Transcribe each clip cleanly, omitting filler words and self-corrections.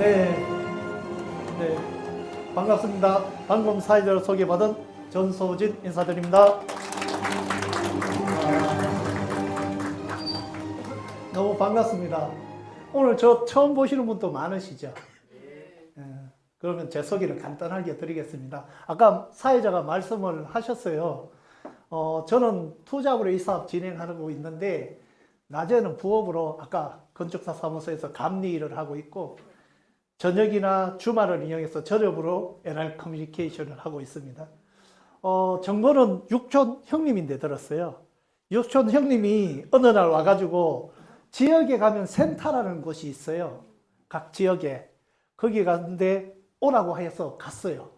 네, 네, 반갑습니다. 방금 사회자로 소개받은 전소진 인사드립니다. 너무 반갑습니다. 오늘 저 처음 보시는 분도 많으시죠? 그러면 제 소개를 간단하게 드리겠습니다. 아까 사회자가 말씀을 하셨어요. 저는 투잡으로 이 사업 진행하고 있는데, 낮에는 부업으로 아까 건축사 사무소에서 감리 일을 하고 있고, 저녁이나 주말을 이용해서 저녁으로 NR 커뮤니케이션을 하고 있습니다. 정보는 육촌 형님인데 들었어요. 육촌 형님이 어느 날 와가지고 지역에 가면 센터라는 곳이 있어요. 각 지역에. 거기 갔는데 오라고 해서 갔어요.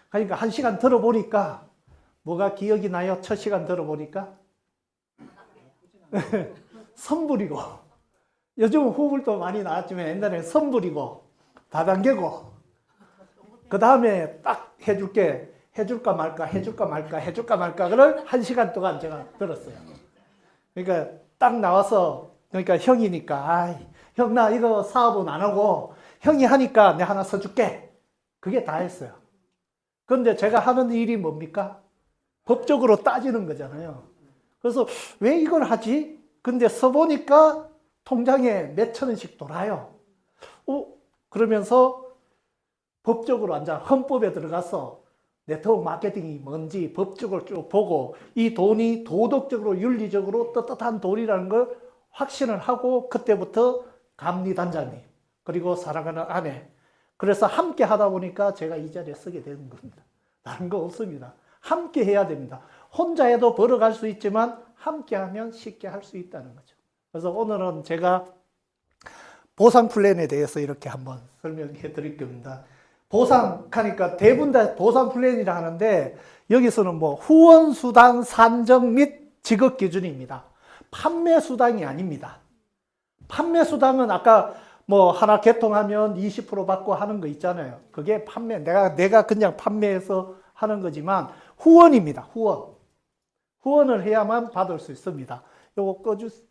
그러니까 1시간 들어보니까 뭐가 기억이 나요? 첫 시간 들어보니까? 선불이고, 요즘은 후불도 많이 나왔지만 옛날에는 선불이고 다단계고, 그 다음에 딱 해줄게, 해줄까 말까, 해줄까 말까, 해줄까 말까를 1시간 동안 제가 들었어요. 그러니까 딱 나와서, 그러니까 형이니까, 형 나 이거 사업은 안 하고 형이 하니까 내가 하나 써줄게. 그게 다 했어요. 그런데 제가 하는 일이 뭡니까? 법적으로 따지는 거잖아요. 그래서 왜 이걸 하지? 근데 써보니까 통장에 몇천 원씩 돌아요. 그러면서 법적으로 앉아 헌법에 들어가서 네트워크 마케팅이 뭔지 법적으로 쭉 보고 이 돈이 도덕적으로 윤리적으로 떳떳한 돈이라는 걸 확신을 하고, 그때부터 감리단장님 그리고 사랑하는 아내, 그래서 함께 하다 보니까 제가 이 자리에 서게 되는 겁니다. 다른 거 없습니다. 함께 해야 됩니다. 혼자 해도 벌어갈 수 있지만 함께 하면 쉽게 할 수 있다는 거죠. 그래서 오늘은 제가 보상 플랜에 대해서 이렇게 한번 설명해 드릴 겁니다. 보상하니까 대부분 다 보상 플랜이라 하는데, 여기서는 뭐 후원 수당 산정 및 지급 기준입니다. 판매 수당이 아닙니다. 판매 수당은 아까 뭐 하나 개통하면 20% 받고 하는 거 있잖아요. 그게 판매, 내가 그냥 판매해서 하는 거지만 후원입니다. 후원을 해야만 받을 수 있습니다. 요거 꺼줄 수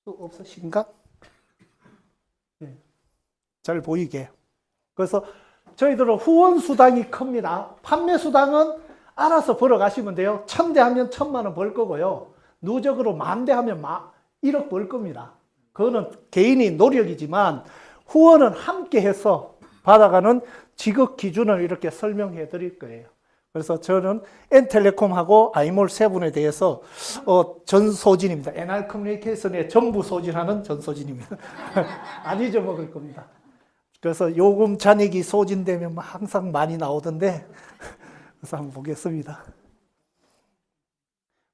없으신가? 네. 잘 보이게. 그래서 저희들은 후원 수당이 큽니다. 판매 수당은 알아서 벌어가시면 돼요. 1000대 하면 1000만 원 벌 거고요. 누적으로 10,000대 하면 1억 벌 겁니다. 그거는 개인의 노력이지만, 후원은 함께 해서 받아가는 지급 기준을 이렇게 설명해 드릴 거예요. 그래서 저는 N텔레콤하고 아이몰 세 분에 대해서 전소진입니다. NR 커뮤니케이션의 전부 소진하는 전소진입니다. 안 잊어먹을 겁니다. 그래서 요금 잔액이 소진되면 항상 많이 나오던데, 그래서 한번 보겠습니다.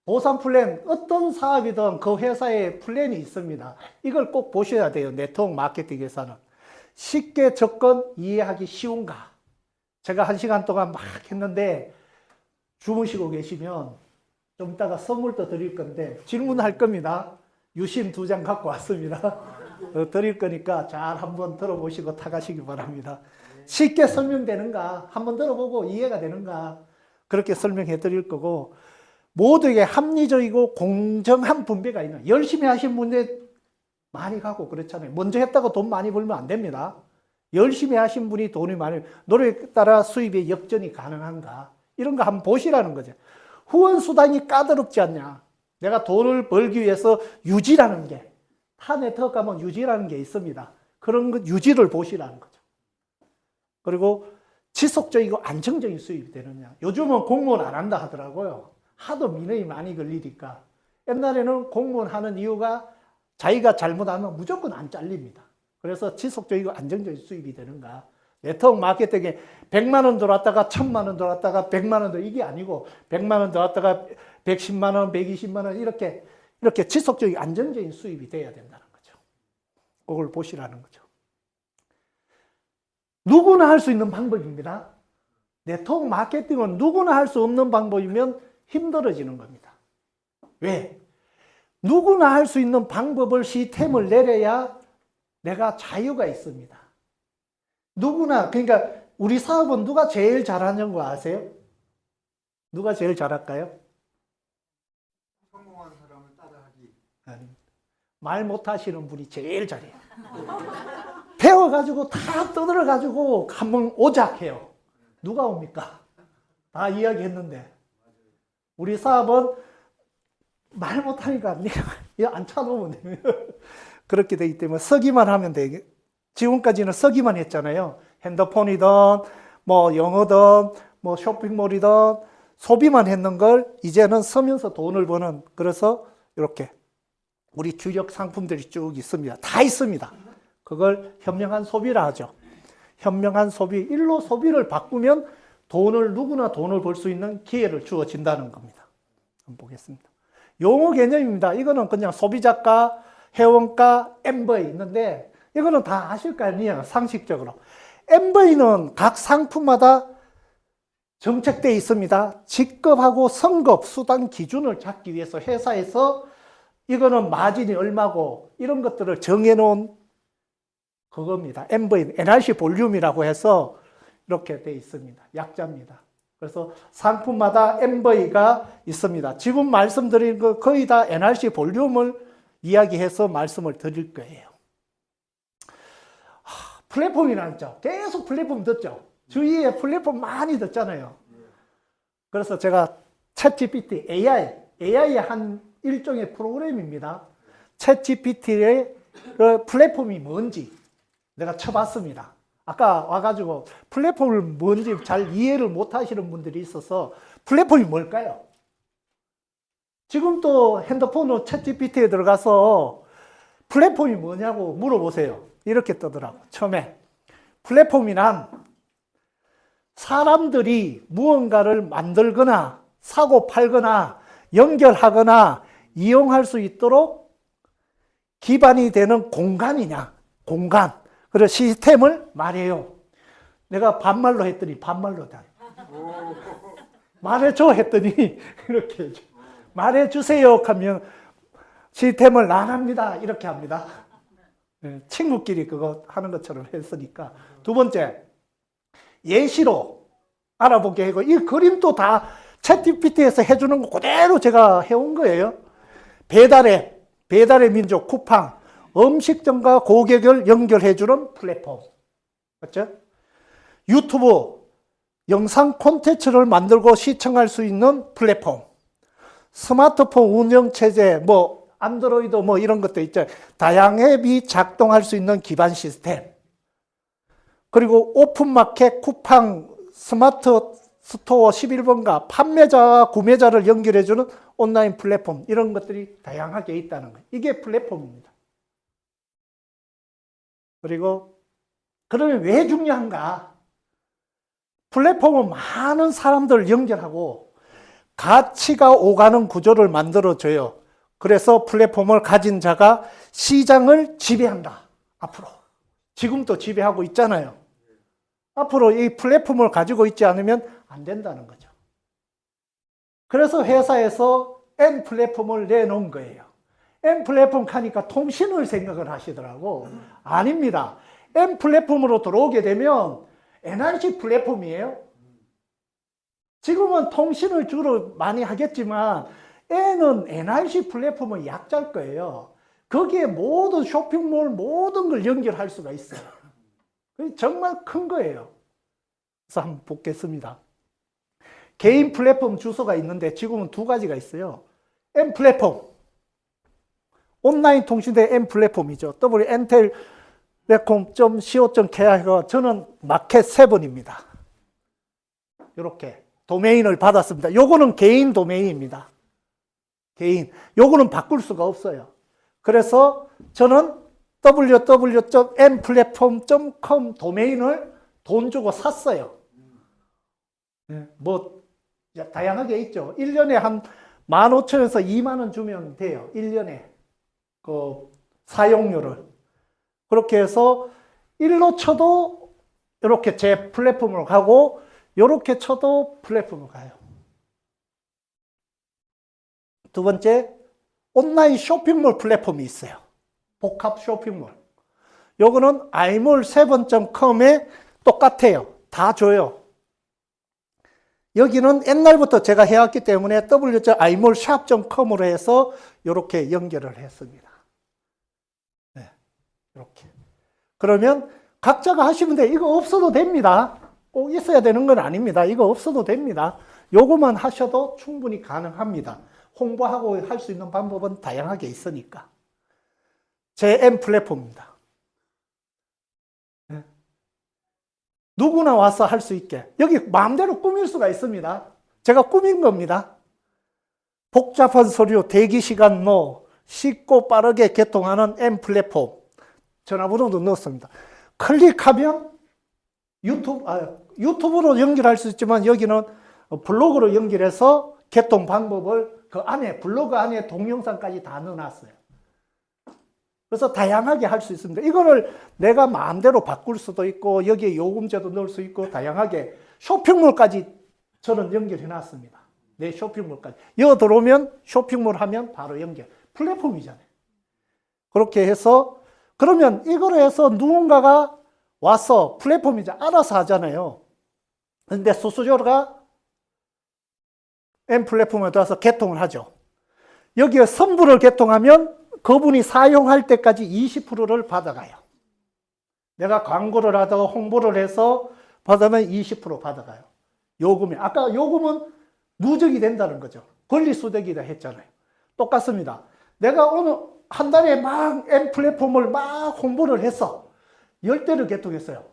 보상 플랜, 어떤 사업이든 그 회사의 플랜이 있습니다. 이걸 꼭 보셔야 돼요. 네트워크 마케팅에서는. 쉽게 접근, 이해하기 쉬운가? 제가 1시간 동안 막 했는데 주무시고 계시면 좀 이따가 선물도 드릴 건데 질문할 겁니다. 유심 2장 갖고 왔습니다. 드릴 거니까 잘 한번 들어보시고 타가시기 바랍니다. 쉽게 설명되는가? 한번 들어보고 이해가 되는가? 그렇게 설명해 드릴 거고, 모두에게 합리적이고 공정한 분배가 있는, 열심히 하신 분들 많이 가고 그렇잖아요. 먼저 했다고 돈 많이 벌면 안 됩니다. 열심히 하신 분이 돈이 많이, 노력에 따라 수입의 역전이 가능한가? 이런 거 한번 보시라는 거죠. 후원 수당이 까다롭지 않냐? 내가 돈을 벌기 위해서 유지라는 게, 타 네트워크 가면 유지라는 게 있습니다. 그런 거 유지를 보시라는 거죠. 그리고 지속적이고 안정적인 수입이 되느냐? 요즘은 공무원 안 한다 하더라고요. 하도 민원이 많이 걸리니까. 옛날에는 공무원 하는 이유가 자기가 잘못하면 무조건 안 잘립니다. 그래서 지속적이고 안정적인 수입이 되는가. 네트워크 마케팅에 100만 원 들어왔다가 1000만 원 들어왔다가 100만 원 이게 아니고 100만 원 들어왔다가 110만 원, 120만 원 이렇게 지속적인 안정적인 수입이 돼야 된다는 거죠. 그걸 보시라는 거죠. 누구나 할 수 있는 방법입니다. 네트워크 마케팅은 누구나 할 수 없는 방법이면 힘들어지는 겁니다. 왜? 누구나 할 수 있는 방법을 시스템을 내려야 내가 자유가 있습니다. 누구나, 그러니까 우리 사업은 누가 제일 잘하는 거 아세요? 누가 제일 잘할까요? 성공한 사람을 따라하기. 아닙니다. 말 못하시는 분이 제일 잘해요. 배워가지고 다 떠들어가지고 한번 오작해요. 누가 옵니까? 다 이야기했는데. 우리 사업은 말 못하니까 안 쳐놓으면 돼요. 그렇게 되기 때문에 서기만 하면 돼. 지금까지는 서기만 했잖아요. 핸드폰이든 뭐 영어든 뭐 쇼핑몰이든 소비만 했는 걸 이제는 서면서 돈을 버는, 그래서 이렇게 우리 주력 상품들이 쭉 있습니다. 다 있습니다. 그걸 현명한 소비라 하죠. 현명한 소비, 일로 소비를 바꾸면 누구나 돈을 벌 수 있는 기회를 주어진다는 겁니다. 한번 보겠습니다. 용어 개념입니다. 이거는 그냥 소비자가, 회원가, MV 있는데 이거는 다 아실 거 아니에요. 상식적으로. MV는 각 상품마다 정책되어 있습니다. 직급하고 성급, 수당 기준을 잡기 위해서 회사에서 이거는 마진이 얼마고 이런 것들을 정해놓은 그겁니다. MV, NRC 볼륨이라고 해서 이렇게 되어 있습니다. 약자입니다. 그래서 상품마다 MV가 있습니다. 지금 말씀드린 거 거의 다 NRC 볼륨을 이야기해서 말씀을 드릴 거예요. 플랫폼이라는 거 계속 플랫폼 듣죠. 주위에 플랫폼 많이 듣잖아요. 그래서 제가 챗GPT, AI의 한 일종의 프로그램입니다. 챗GPT의 그 플랫폼이 뭔지 내가 쳐봤습니다. 아까 와가지고 플랫폼을 뭔지 잘 이해를 못 하시는 분들이 있어서 플랫폼이 뭘까요? 지금 또 핸드폰으로 챗GPT에 들어가서 플랫폼이 뭐냐고 물어보세요. 이렇게 뜨더라고. 처음에 플랫폼이란 사람들이 무언가를 만들거나 사고 팔거나 연결하거나 이용할 수 있도록 기반이 되는 공간이냐, 공간. 그래서 시스템을 말해요. 내가 반말로 했더니 반말로다. 말해줘 했더니 이렇게 해줘. 말해주세요 하면 시스템을 나갑니다. 이렇게 합니다. 친구끼리 그거 하는 것처럼 했으니까. 두 번째, 예시로 알아보게 하고, 이 그림도 다 챗GPT에서 해주는 거 그대로 제가 해온 거예요. 배달의 민족 쿠팡, 음식점과 고객을 연결해주는 플랫폼. 맞죠? 유튜브, 영상 콘텐츠를 만들고 시청할 수 있는 플랫폼. 스마트폰 운영체제, 뭐, 안드로이드 뭐 이런 것도 있죠. 다양한 앱이 작동할 수 있는 기반 시스템. 그리고 오픈마켓, 쿠팡, 스마트 스토어 11번가 판매자와 구매자를 연결해주는 온라인 플랫폼, 이런 것들이 다양하게 있다는 거예요. 이게 플랫폼입니다. 그리고 그러면 왜 중요한가? 플랫폼은 많은 사람들을 연결하고 가치가 오가는 구조를 만들어줘요. 그래서 플랫폼을 가진 자가 시장을 지배한다. 앞으로. 지금도 지배하고 있잖아요. 앞으로 이 플랫폼을 가지고 있지 않으면 안 된다는 거죠. 그래서 회사에서 N 플랫폼을 내놓은 거예요. N 플랫폼 하니까 통신을 생각을 하시더라고. 아닙니다. N 플랫폼으로 들어오게 되면 NRC 플랫폼이에요. 지금은 통신을 주로 많이 하겠지만 N은 NRC 플랫폼은 약자일 거예요. 거기에 모든 쇼핑몰 모든 걸 연결할 수가 있어요. 정말 큰 거예요. 그래서 한번 보겠습니다. 개인 플랫폼 주소가 있는데 지금은 두 가지가 있어요. M 플랫폼. 온라인 통신대 M 플랫폼이죠. wntellecom.co.kr가 저는 마켓 7입니다. 이렇게 도메인을 받았습니다. 요거는 개인 도메인입니다. 개인. 요거는 바꿀 수가 없어요. 그래서 저는 www.mplatform.com 도메인을 돈 주고 샀어요. 뭐 다양하게 있죠. 1년에 한 15,000원에서 2만 원 주면 돼요. 1년에 그 사용료를. 그렇게 해서 일로 쳐도 이렇게 제 플랫폼으로 가고 이렇게 쳐도 플랫폼으로 가요. 두 번째, 온라인 쇼핑몰 플랫폼이 있어요. 복합 쇼핑몰. 요거는 imall7.com에 똑같아요. 다 줘요. 여기는 옛날부터 제가 해왔기 때문에 imallshop.com으로 해서 이렇게 연결을 했습니다. 네, 이렇게. 그러면 각자가 하시면 돼. 이거 없어도 됩니다. 꼭 있어야 되는 건 아닙니다. 이거 없어도 됩니다. 요거만 하셔도 충분히 가능합니다. 홍보하고 할 수 있는 방법은 다양하게 있으니까. 제 M 플랫폼입니다. 네. 누구나 와서 할 수 있게. 여기 마음대로 꾸밀 수가 있습니다. 제가 꾸민 겁니다. 복잡한 서류, 대기 시간로, 쉽고 빠르게 개통하는 M 플랫폼. 전화번호도 넣었습니다. 클릭하면 유튜브로 연결할 수 있지만 여기는 블로그로 연결해서 개통 방법을 그 안에, 블로그 안에 동영상까지 다 넣어놨어요. 그래서 다양하게 할 수 있습니다. 이거를 내가 마음대로 바꿀 수도 있고, 여기에 요금제도 넣을 수 있고, 다양하게 쇼핑몰까지 저는 연결해 놨습니다. 내 쇼핑몰까지. 여기 들어오면 쇼핑몰 하면 바로 연결. 플랫폼이잖아요. 그렇게 해서, 그러면 이걸 해서 누군가가 와서 플랫폼이죠. 알아서 하잖아요. 근데 수수료가 M 플랫폼에 들어와서 개통을 하죠. 여기에 선불을 개통하면 그분이 사용할 때까지 20%를 받아가요. 내가 광고를 하다가 홍보를 해서 받으면 20% 받아가요. 요금이. 아까 요금은 누적이 된다는 거죠. 권리소득이다 했잖아요. 똑같습니다. 내가 오늘 한 달에 막 M 플랫폼을 막 홍보를 해서 10대를 개통했어요.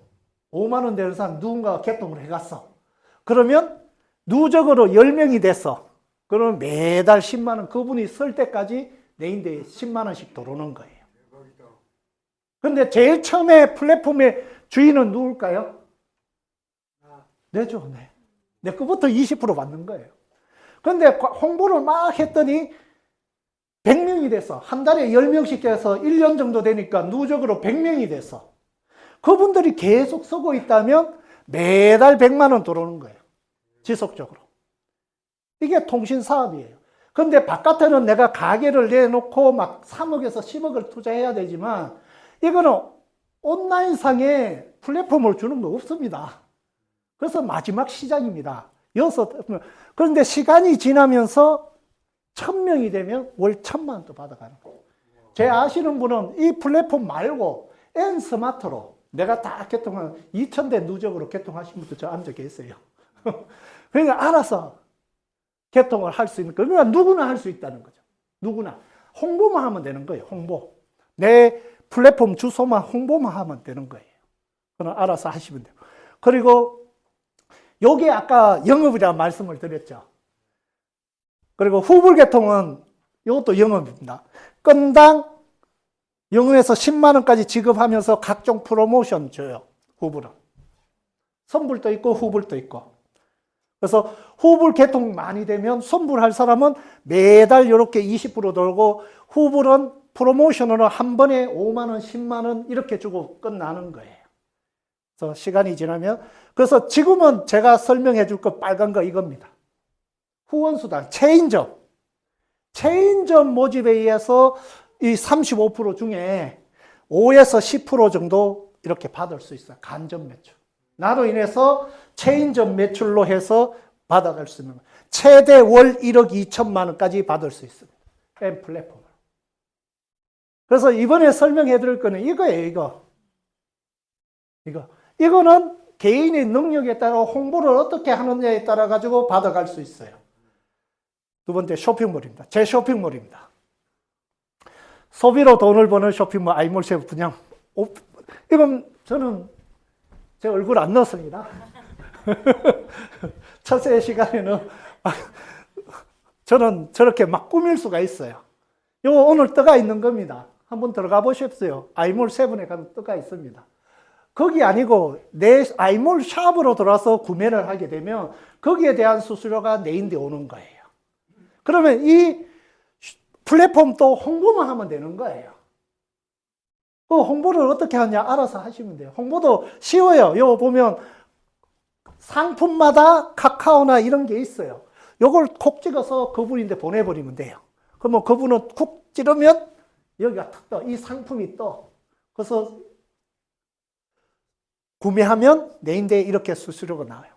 5만 원 되는 사람 누군가가 개통을 해갔어. 그러면 누적으로 10명이 됐어. 그러면 매달 10만 원 그분이 쓸 때까지 내 인대에 10만 원씩 들어오는 거예요. 근데 제일 처음에 플랫폼의 주인은 누굴까요? 내죠, 네. 내 거부터 20% 받는 거예요. 근데 홍보를 막 했더니 100명이 됐어. 한 달에 10명씩 해서 1년 정도 되니까 누적으로 100명이 됐어. 그분들이 계속 쓰고 있다면 매달 100만 원 들어오는 거예요. 지속적으로. 이게 통신 사업이에요. 근데 바깥에는 내가 가게를 내놓고 막 3억에서 10억을 투자해야 되지만 이거는 온라인상에 플랫폼을 주는 거 없습니다. 그래서 마지막 시작입니다. 그런데 시간이 지나면서 1000명이 되면 월 1000만 원도 받아가는 거예요. 제 아시는 분은 이 플랫폼 말고 N스마트로 내가 다 개통한 2000대 누적으로 개통하신 분도 저 앉아 계세요. 그러니까 알아서 개통을 할 수 있는 거. 그러니까 누구나 할 수 있다는 거죠. 누구나. 홍보만 하면 되는 거예요. 홍보. 내 플랫폼 주소만 홍보만 하면 되는 거예요. 그럼 알아서 하시면 돼요. 그리고 요게 아까 영업이라는 말씀을 드렸죠. 그리고 후불 개통은 이것도 영업입니다. 건당 영업에서 10만 원까지 지급하면서 각종 프로모션 줘요. 후불은. 선불도 있고 후불도 있고. 그래서 후불 개통 많이 되면 선불할 사람은 매달 이렇게 20% 돌고 후불은 프로모션으로 한 번에 5만 원, 10만 원 이렇게 주고 끝나는 거예요. 그래서 시간이 지나면 그래서 지금은 제가 설명해 줄 거 빨간 거 이겁니다. 후원수당, 체인점. 체인점 모집에 의해서 이 35% 중에 5에서 10% 정도 이렇게 받을 수 있어요. 간접 매출. 나로 인해서 체인점 매출로 해서 받아갈 수 있는 거예요. 최대 월 1억 2천만 원까지 받을 수 있습니다. M 플랫폼으로. 그래서 이번에 설명해 드릴 거는 이거예요, 이거. 이거는 개인의 능력에 따라 홍보를 어떻게 하느냐에 따라 가지고 받아갈 수 있어요. 두 번째 쇼핑몰입니다. 제 쇼핑몰입니다. 소비로 돈을 버는 쇼핑몰 아이몰셰프 분양. 이건 저는 제 얼굴 안 넣었습니다. 첫째 시간에는 저는 저렇게 막 꾸밀 수가 있어요. 이거 오늘 떠가 있는 겁니다. 한번 들어가 보십시오. 아이몰 세븐에 가면 떠가 있습니다. 거기 아니고 내 아이몰 샵으로 들어와서 구매를 하게 되면 거기에 대한 수수료가 내인데 오는 거예요. 그러면 이 플랫폼 또 홍보만 하면 되는 거예요. 그 홍보를 어떻게 하냐 알아서 하시면 돼요. 홍보도 쉬워요. 요거 보면 상품마다 카카오나 이런 게 있어요. 요걸 콕 찍어서 그분인데 보내버리면 돼요. 그러면 그분은 콕 찌르면 여기가 탁 떠. 이 상품이 떠. 그래서 구매하면 내인데 이렇게 수수료가 나와요.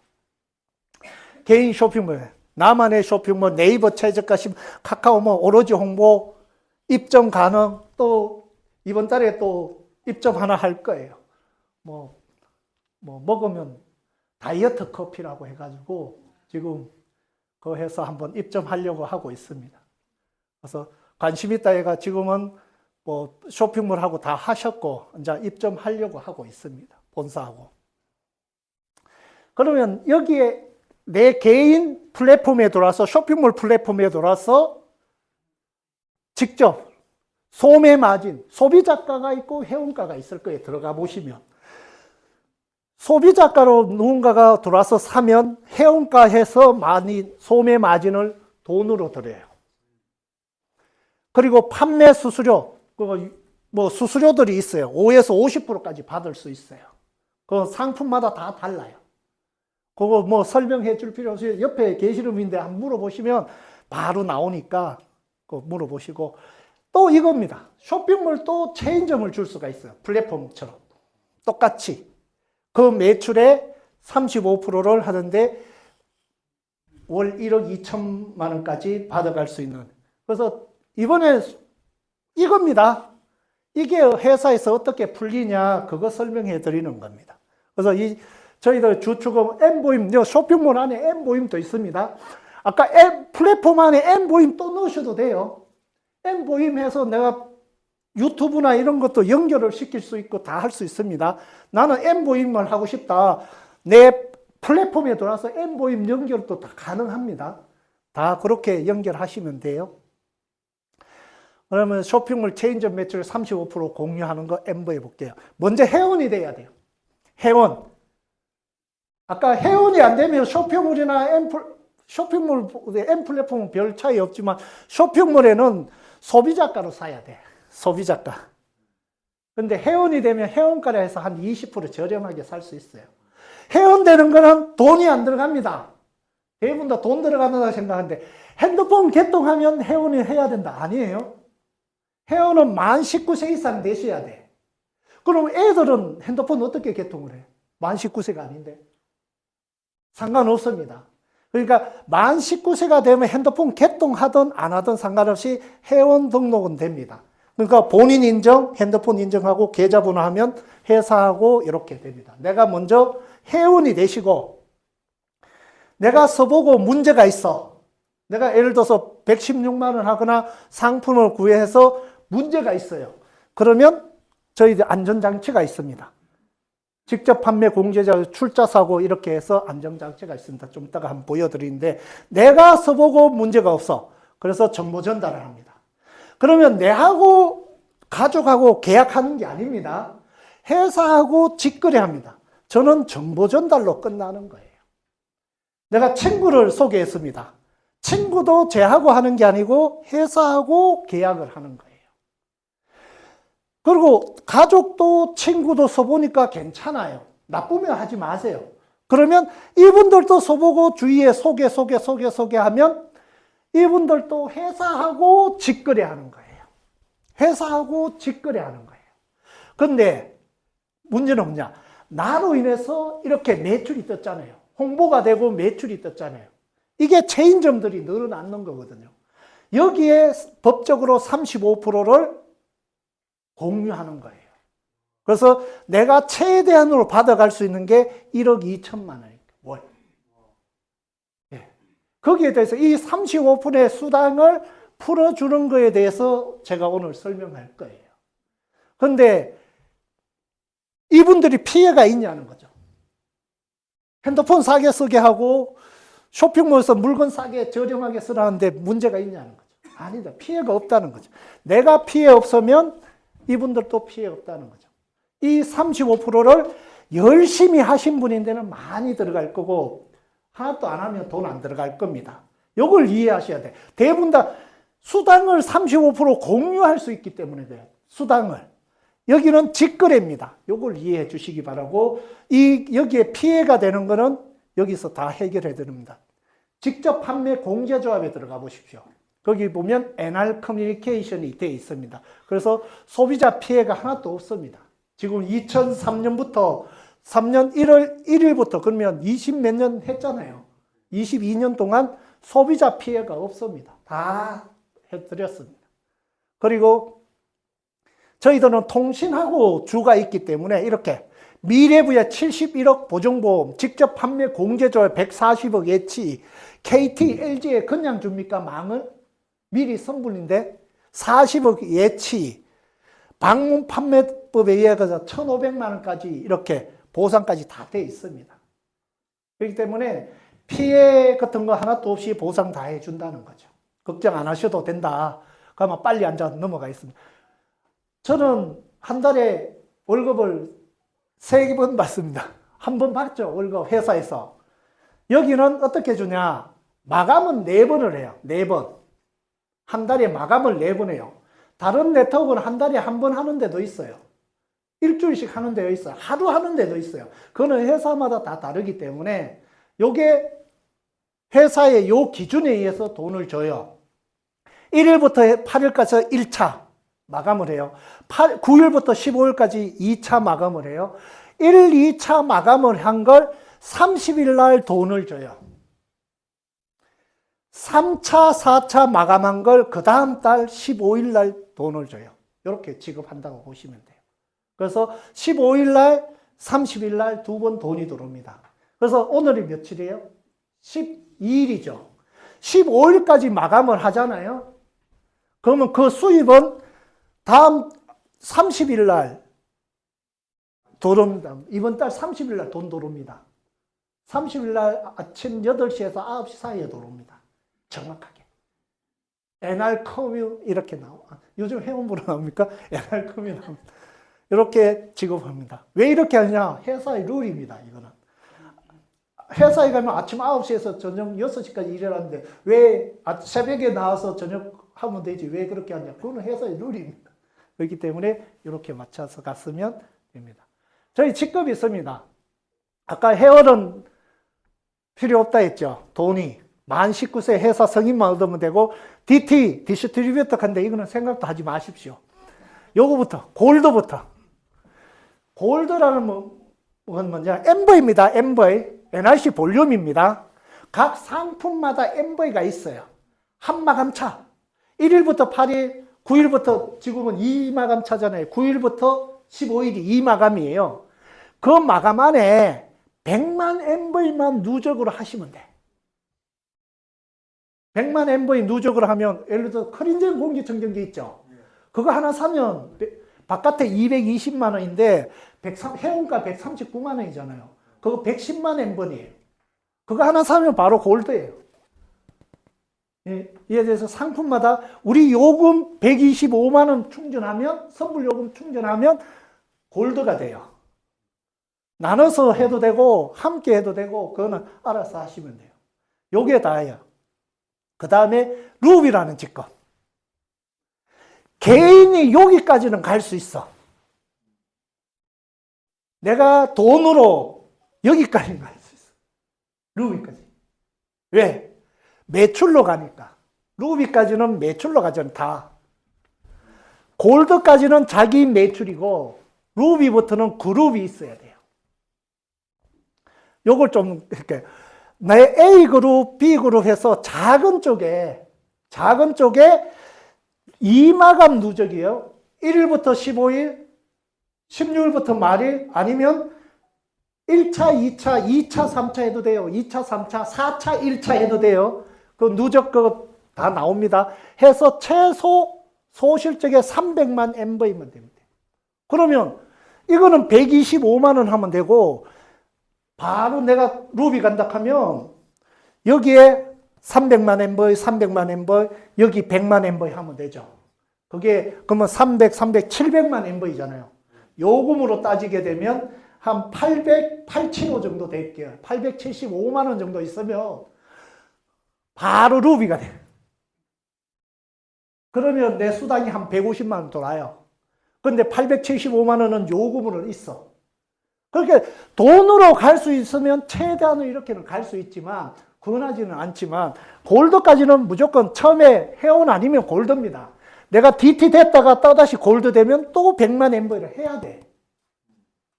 개인 쇼핑몰, 나만의 쇼핑몰, 네이버 최저가, 카카오 뭐 오로지 홍보, 입점 가능, 또 이번 달에 또 입점 하나 할 거예요. 먹으면 다이어트 커피라고 해가지고 지금 그 해서 한번 입점하려고 하고 있습니다. 그래서 관심 있다 얘가 지금은 뭐 쇼핑몰하고 다 하셨고 이제 입점하려고 하고 있습니다. 본사하고. 그러면 여기에 내 개인 플랫폼에 들어와서 쇼핑몰 플랫폼에 들어와서 직접 소매 마진, 소비자가가 있고 회원가가 있을 거예요. 들어가 보시면. 소비자가로 누군가가 들어와서 사면 회원가에서 많이 소매 마진을 돈으로 들여요. 그리고 판매 수수료, 뭐 수수료들이 있어요. 5에서 50%까지 받을 수 있어요. 그 상품마다 다 달라요. 그거 뭐 설명해 줄 필요 없이 옆에 게시름인데 한번 물어보시면 바로 나오니까 그거 물어보시고. 또 이겁니다. 쇼핑몰 또 체인점을 줄 수가 있어요. 플랫폼처럼. 똑같이. 그 매출의 35%를 하는데 월 1억 2천만 원까지 받아갈 수 있는. 그래서 이번에 이겁니다. 이게 회사에서 어떻게 풀리냐 그거 설명해 드리는 겁니다. 그래서 저희들 주축은 M보임, 쇼핑몰 안에 M보임도 있습니다. 아까 플랫폼 안에 M보임 또 넣으셔도 돼요. M보임 해서 내가 유튜브나 이런 것도 연결을 시킬 수 있고 다 할 수 있습니다. 나는 M보임을 하고 싶다. 내 플랫폼에 들어와서 M보임 연결도 다 가능합니다. 다 그렇게 연결하시면 돼요. 그러면 쇼핑몰 체인점 매출 35% 공유하는 거 M보 해볼게요. 먼저 회원이 돼야 돼요. 회원. 아까 회원이 안 되면 쇼핑몰이나 쇼핑몰, M 플랫폼은 별 차이 없지만 쇼핑몰에는 소비자가로 사야 돼. 소비자가. 근데 회원이 되면 회원가로 해서 한 20% 저렴하게 살 수 있어요. 회원 되는 거는 돈이 안 들어갑니다. 대부분 다 돈 들어간다고 생각하는데 핸드폰 개통하면 회원이 해야 된다. 아니에요. 회원은 만 19세 이상 되셔야 돼. 그럼 애들은 핸드폰 어떻게 개통을 해? 만 19세가 아닌데. 상관없습니다. 그러니까 만 19세가 되면 핸드폰 개통하든 안 하든 상관없이 회원 등록은 됩니다. 그러니까 본인 인정, 핸드폰 인정하고 계좌번호 하면 회사하고 이렇게 됩니다. 내가 먼저 회원이 되시고 내가 써보고 문제가 있어. 내가 예를 들어서 116만 원 하거나 상품을 구매해서 문제가 있어요. 그러면 저희들 안전장치가 있습니다. 직접 판매 공제자 출자 사고 이렇게 해서 안전장치가 있습니다. 좀 이따가 한번 보여드리는데 내가 써보고 문제가 없어. 그래서 정보 전달을 합니다. 그러면 내하고 가족하고 계약하는 게 아닙니다. 회사하고 직거래합니다. 저는 정보 전달로 끝나는 거예요. 내가 친구를 소개했습니다. 친구도 제하고 하는 게 아니고 회사하고 계약을 하는 거예요. 그리고 가족도 친구도 써보니까 괜찮아요. 나쁘면 하지 마세요. 그러면 이분들도 써보고 주위에 소개하면 이분들도 회사하고 직거래하는 거예요. 회사하고 직거래하는 거예요. 근데 문제는 뭐냐? 나로 인해서 이렇게 매출이 떴잖아요. 홍보가 되고 매출이 떴잖아요. 이게 체인점들이 늘어나는 거거든요. 여기에 법적으로 35%를 공유하는 거예요. 그래서 내가 최대한으로 받아갈 수 있는 게 1억 2천만 원입니다. 월. 예. 거기에 대해서 이 35%의 수당을 풀어주는 거에 대해서 제가 오늘 설명할 거예요. 그런데 이분들이 피해가 있냐는 거죠. 핸드폰 싸게 쓰게 하고 쇼핑몰에서 물건 싸게 저렴하게 쓰라는데 문제가 있냐는 거죠. 아니다. 피해가 없다는 거죠. 내가 피해 없으면 이분들도 피해 없다는 거죠. 이 35%를 열심히 하신 분인데는 많이 들어갈 거고 하나도 안 하면 돈 안 들어갈 겁니다. 이걸 이해하셔야 돼요. 대부분 다 수당을 35% 공유할 수 있기 때문에 돼요. 수당을. 여기는 직거래입니다. 이걸 이해해 주시기 바라고 여기에 피해가 되는 거는 여기서 다 해결해 드립니다. 직접 판매 공제조합에 들어가 보십시오. 거기 보면 NR 커뮤니케이션이 되어 있습니다. 그래서 소비자 피해가 하나도 없습니다. 지금 2003년부터 3년 1월 1일부터 그러면 20 몇 년 했잖아요. 22년 동안 소비자 피해가 없습니다. 다 해드렸습니다. 그리고 저희들은 통신하고 주가 있기 때문에 이렇게 미래부의 71억 보증보험, 직접 판매 공제조회 140억 예치, KT, LG에 그냥 줍니까? 망을? 미리 선불인데 40억 예치, 방문 판매법에 의해서 1,500만 원까지 이렇게 보상까지 다 돼 있습니다. 그렇기 때문에 피해 같은 거 하나도 없이 보상 다 해준다는 거죠. 걱정 안 하셔도 된다. 그러면 빨리 앉아 넘어가겠습니다. 저는 한 달에 월급을 3번 받습니다. 한 번 받죠, 월급 회사에서. 여기는 어떻게 주냐? 마감은 4번을 해요. 4번. 한 달에 마감을 4번 해요. 다른 네트워크는 한 달에 한 번 하는 데도 있어요. 일주일씩 하는 데도 있어요. 하루 하는 데도 있어요. 그거는 회사마다 다 다르기 때문에 요게 회사의 요 기준에 의해서 돈을 줘요. 1일부터 8일까지 1차 마감을 해요. 9일부터 15일까지 2차 마감을 해요. 1, 2차 마감을 한 걸 30일 날 돈을 줘요. 3차, 4차 마감한 걸 그 다음 달 15일 날 돈을 줘요. 이렇게 지급한다고 보시면 돼요. 그래서 15일 날, 30일 날 2번 돈이 들어옵니다. 그래서 오늘이 며칠이에요? 12일이죠. 15일까지 마감을 하잖아요. 그러면 그 수입은 다음 30일 날 들어옵니다. 이번 달 30일 날 돈 들어옵니다. 30일 날 아침 8시에서 9시 사이에 들어옵니다. 정확하게. NR컴유 이렇게 나와. 요즘 회원부로 나옵니까? NR컴유 나옵니다. 이렇게 지급합니다. 왜 이렇게 하냐? 회사의 룰입니다. 이거는. 회사에 가면 아침 9시에서 저녁 6시까지 일하는데 왜 새벽에 나와서 저녁 하면 되지? 왜 그렇게 하냐? 그거는 회사의 룰입니다. 그렇기 때문에 이렇게 맞춰서 갔으면 됩니다. 저희 직급이 있습니다. 아까 회원은 필요 없다 했죠. 돈이. 만 19세 회사 성인만 얻으면 되고 DT, 디스트리뷰터 한데 이거는 생각도 하지 마십시오. 요거부터, 골드부터. 골드라는 건 뭐냐? MV입니다. MV. NRC 볼륨입니다. 각 상품마다 MV가 있어요. 한 마감차. 1일부터 8일, 9일부터 지금은 2마감차잖아요. 9일부터 15일이 2마감이에요. 그 마감 안에 100만 MV만 누적으로 하시면 돼. 100만 MV 누적으로 하면 예를 들어 크린젠 공기청정기 있죠. 그거 하나 사면 바깥에 220만 원인데 회원가 139만 원이잖아요. 그거 110만 MV예요. 그거 하나 사면 바로 골드예요. 예, 이에 대해서 상품마다 우리 요금 125만 원 충전하면, 선불 요금 충전하면 골드가 돼요. 나눠서 해도 되고 함께 해도 되고 그거는 알아서 하시면 돼요. 요게 다예요. 그 다음에 루비라는 직업. 개인이 여기까지는 갈 수 있어. 내가 돈으로 여기까지는 갈 수 있어. 루비까지. 왜? 매출로 가니까. 루비까지는 매출로 가잖아, 다. 골드까지는 자기 매출이고, 루비부터는 그룹이 있어야 돼요. 요걸 좀, 이렇게, 내 A그룹, B그룹 해서 작은 쪽에 2마감 누적이에요. 1일부터 15일, 16일부터 말일, 아니면 1차, 2차, 2차, 3차 해도 돼요. 2차, 3차, 4차, 1차 해도 돼요. 그 누적 그거 다 나옵니다. 해서 최소 소실적에 300만 MV면 됩니다. 그러면 이거는 125만 원 하면 되고 바로 내가 루비 간다 하면 여기에 300만 MV, 300만 MV, 여기 100만 MV 하면 되죠. 그게 그러면 300, 700만 MV잖아요. 요금으로 따지게 되면 한 875 정도 될게요. 875만 원 정도 있으면 바로 루비가 돼요. 그러면 내 수당이 한 150만 원 돌아요. 근데 875만 원은 요금으로 있어. 그렇게 돈으로 갈 수 있으면 최대한으로 이렇게는 갈 수 있지만 권하지는 않지만 골드까지는 무조건 처음에 회원 아니면 골드입니다. 내가 DT 됐다가 또다시 골드 되면 또 100만 MV를 해야 돼.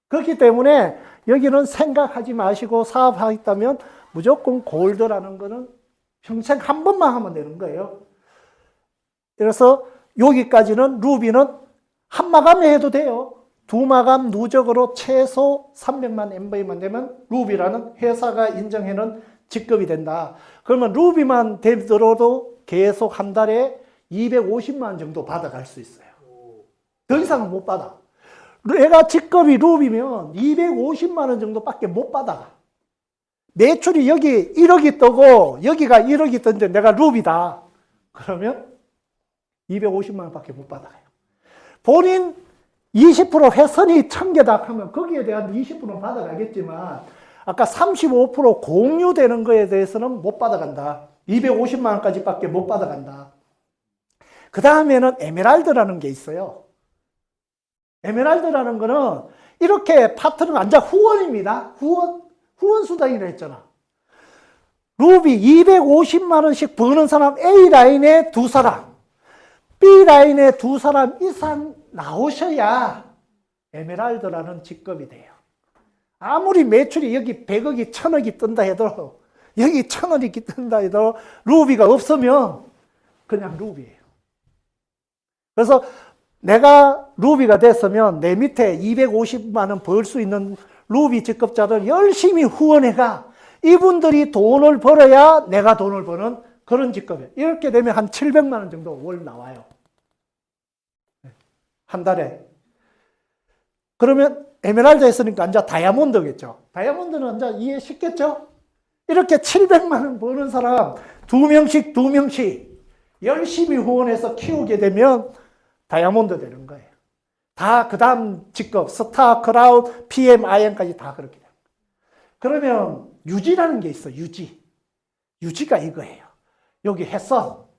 그렇기 때문에 여기는 생각하지 마시고 사업하겠다면 무조건 골드라는 거는 평생 한 번만 하면 되는 거예요. 그래서 여기까지는 루비는 한 마감에 해도 돼요. 두 마감 누적으로 최소 300만 MV만 되면 루비라는 회사가 인정해놓은 직급이 된다. 그러면 루비만 되더라도 계속 한 달에 250만 원 정도 받아갈 수 있어요. 더 이상은 못 받아. 내가 직급이 루비면 250만 원 정도밖에 못 받아가. 매출이 여기 1억이 뜨고 여기가 1억이 떴는데 내가 루비다. 그러면 250만 원밖에 못 받아가요. 본인 20% 회선이 1000개다 하면 거기에 대한 20% 받아가겠지만 아까 35% 공유되는 거에 대해서는 못 받아간다. 250만 원까지밖에 못 받아간다. 그 다음에는 에메랄드라는 게 있어요. 에메랄드라는 거는 이렇게 파트는 완전 후원입니다. 후원 수당이라 했잖아. 루비 250만 원씩 버는 사람 A라인에 두 사람, B라인에 두 사람 이상 나오셔야 에메랄드라는 직급이 돼요. 아무리 매출이 여기 100억이 1000억이 뜬다 해도 여기 1000억이 뜬다 해도 루비가 없으면 그냥 루비예요. 그래서 내가 루비가 됐으면 내 밑에 250만 원 벌 수 있는 루비 직급자들 열심히 후원해가 이분들이 돈을 벌어야 내가 돈을 버는 그런 직급이에요. 이렇게 되면 한 700만 원 정도 월 나와요. 한 달에. 그러면 에메랄드 했으니까 이제 다이아몬드겠죠. 다이아몬드는 이제 이해 쉽겠죠? 이렇게 700만 원 버는 사람 두 명씩 열심히 후원해서 키우게 되면 다이아몬드 되는 거예요. 다 그 다음 직급, 스타, 크라운, PM, IM까지 다 그렇게 돼요. 그러면 유지라는 게 있어, 유지. 유지가 이거예요. 여기 했어.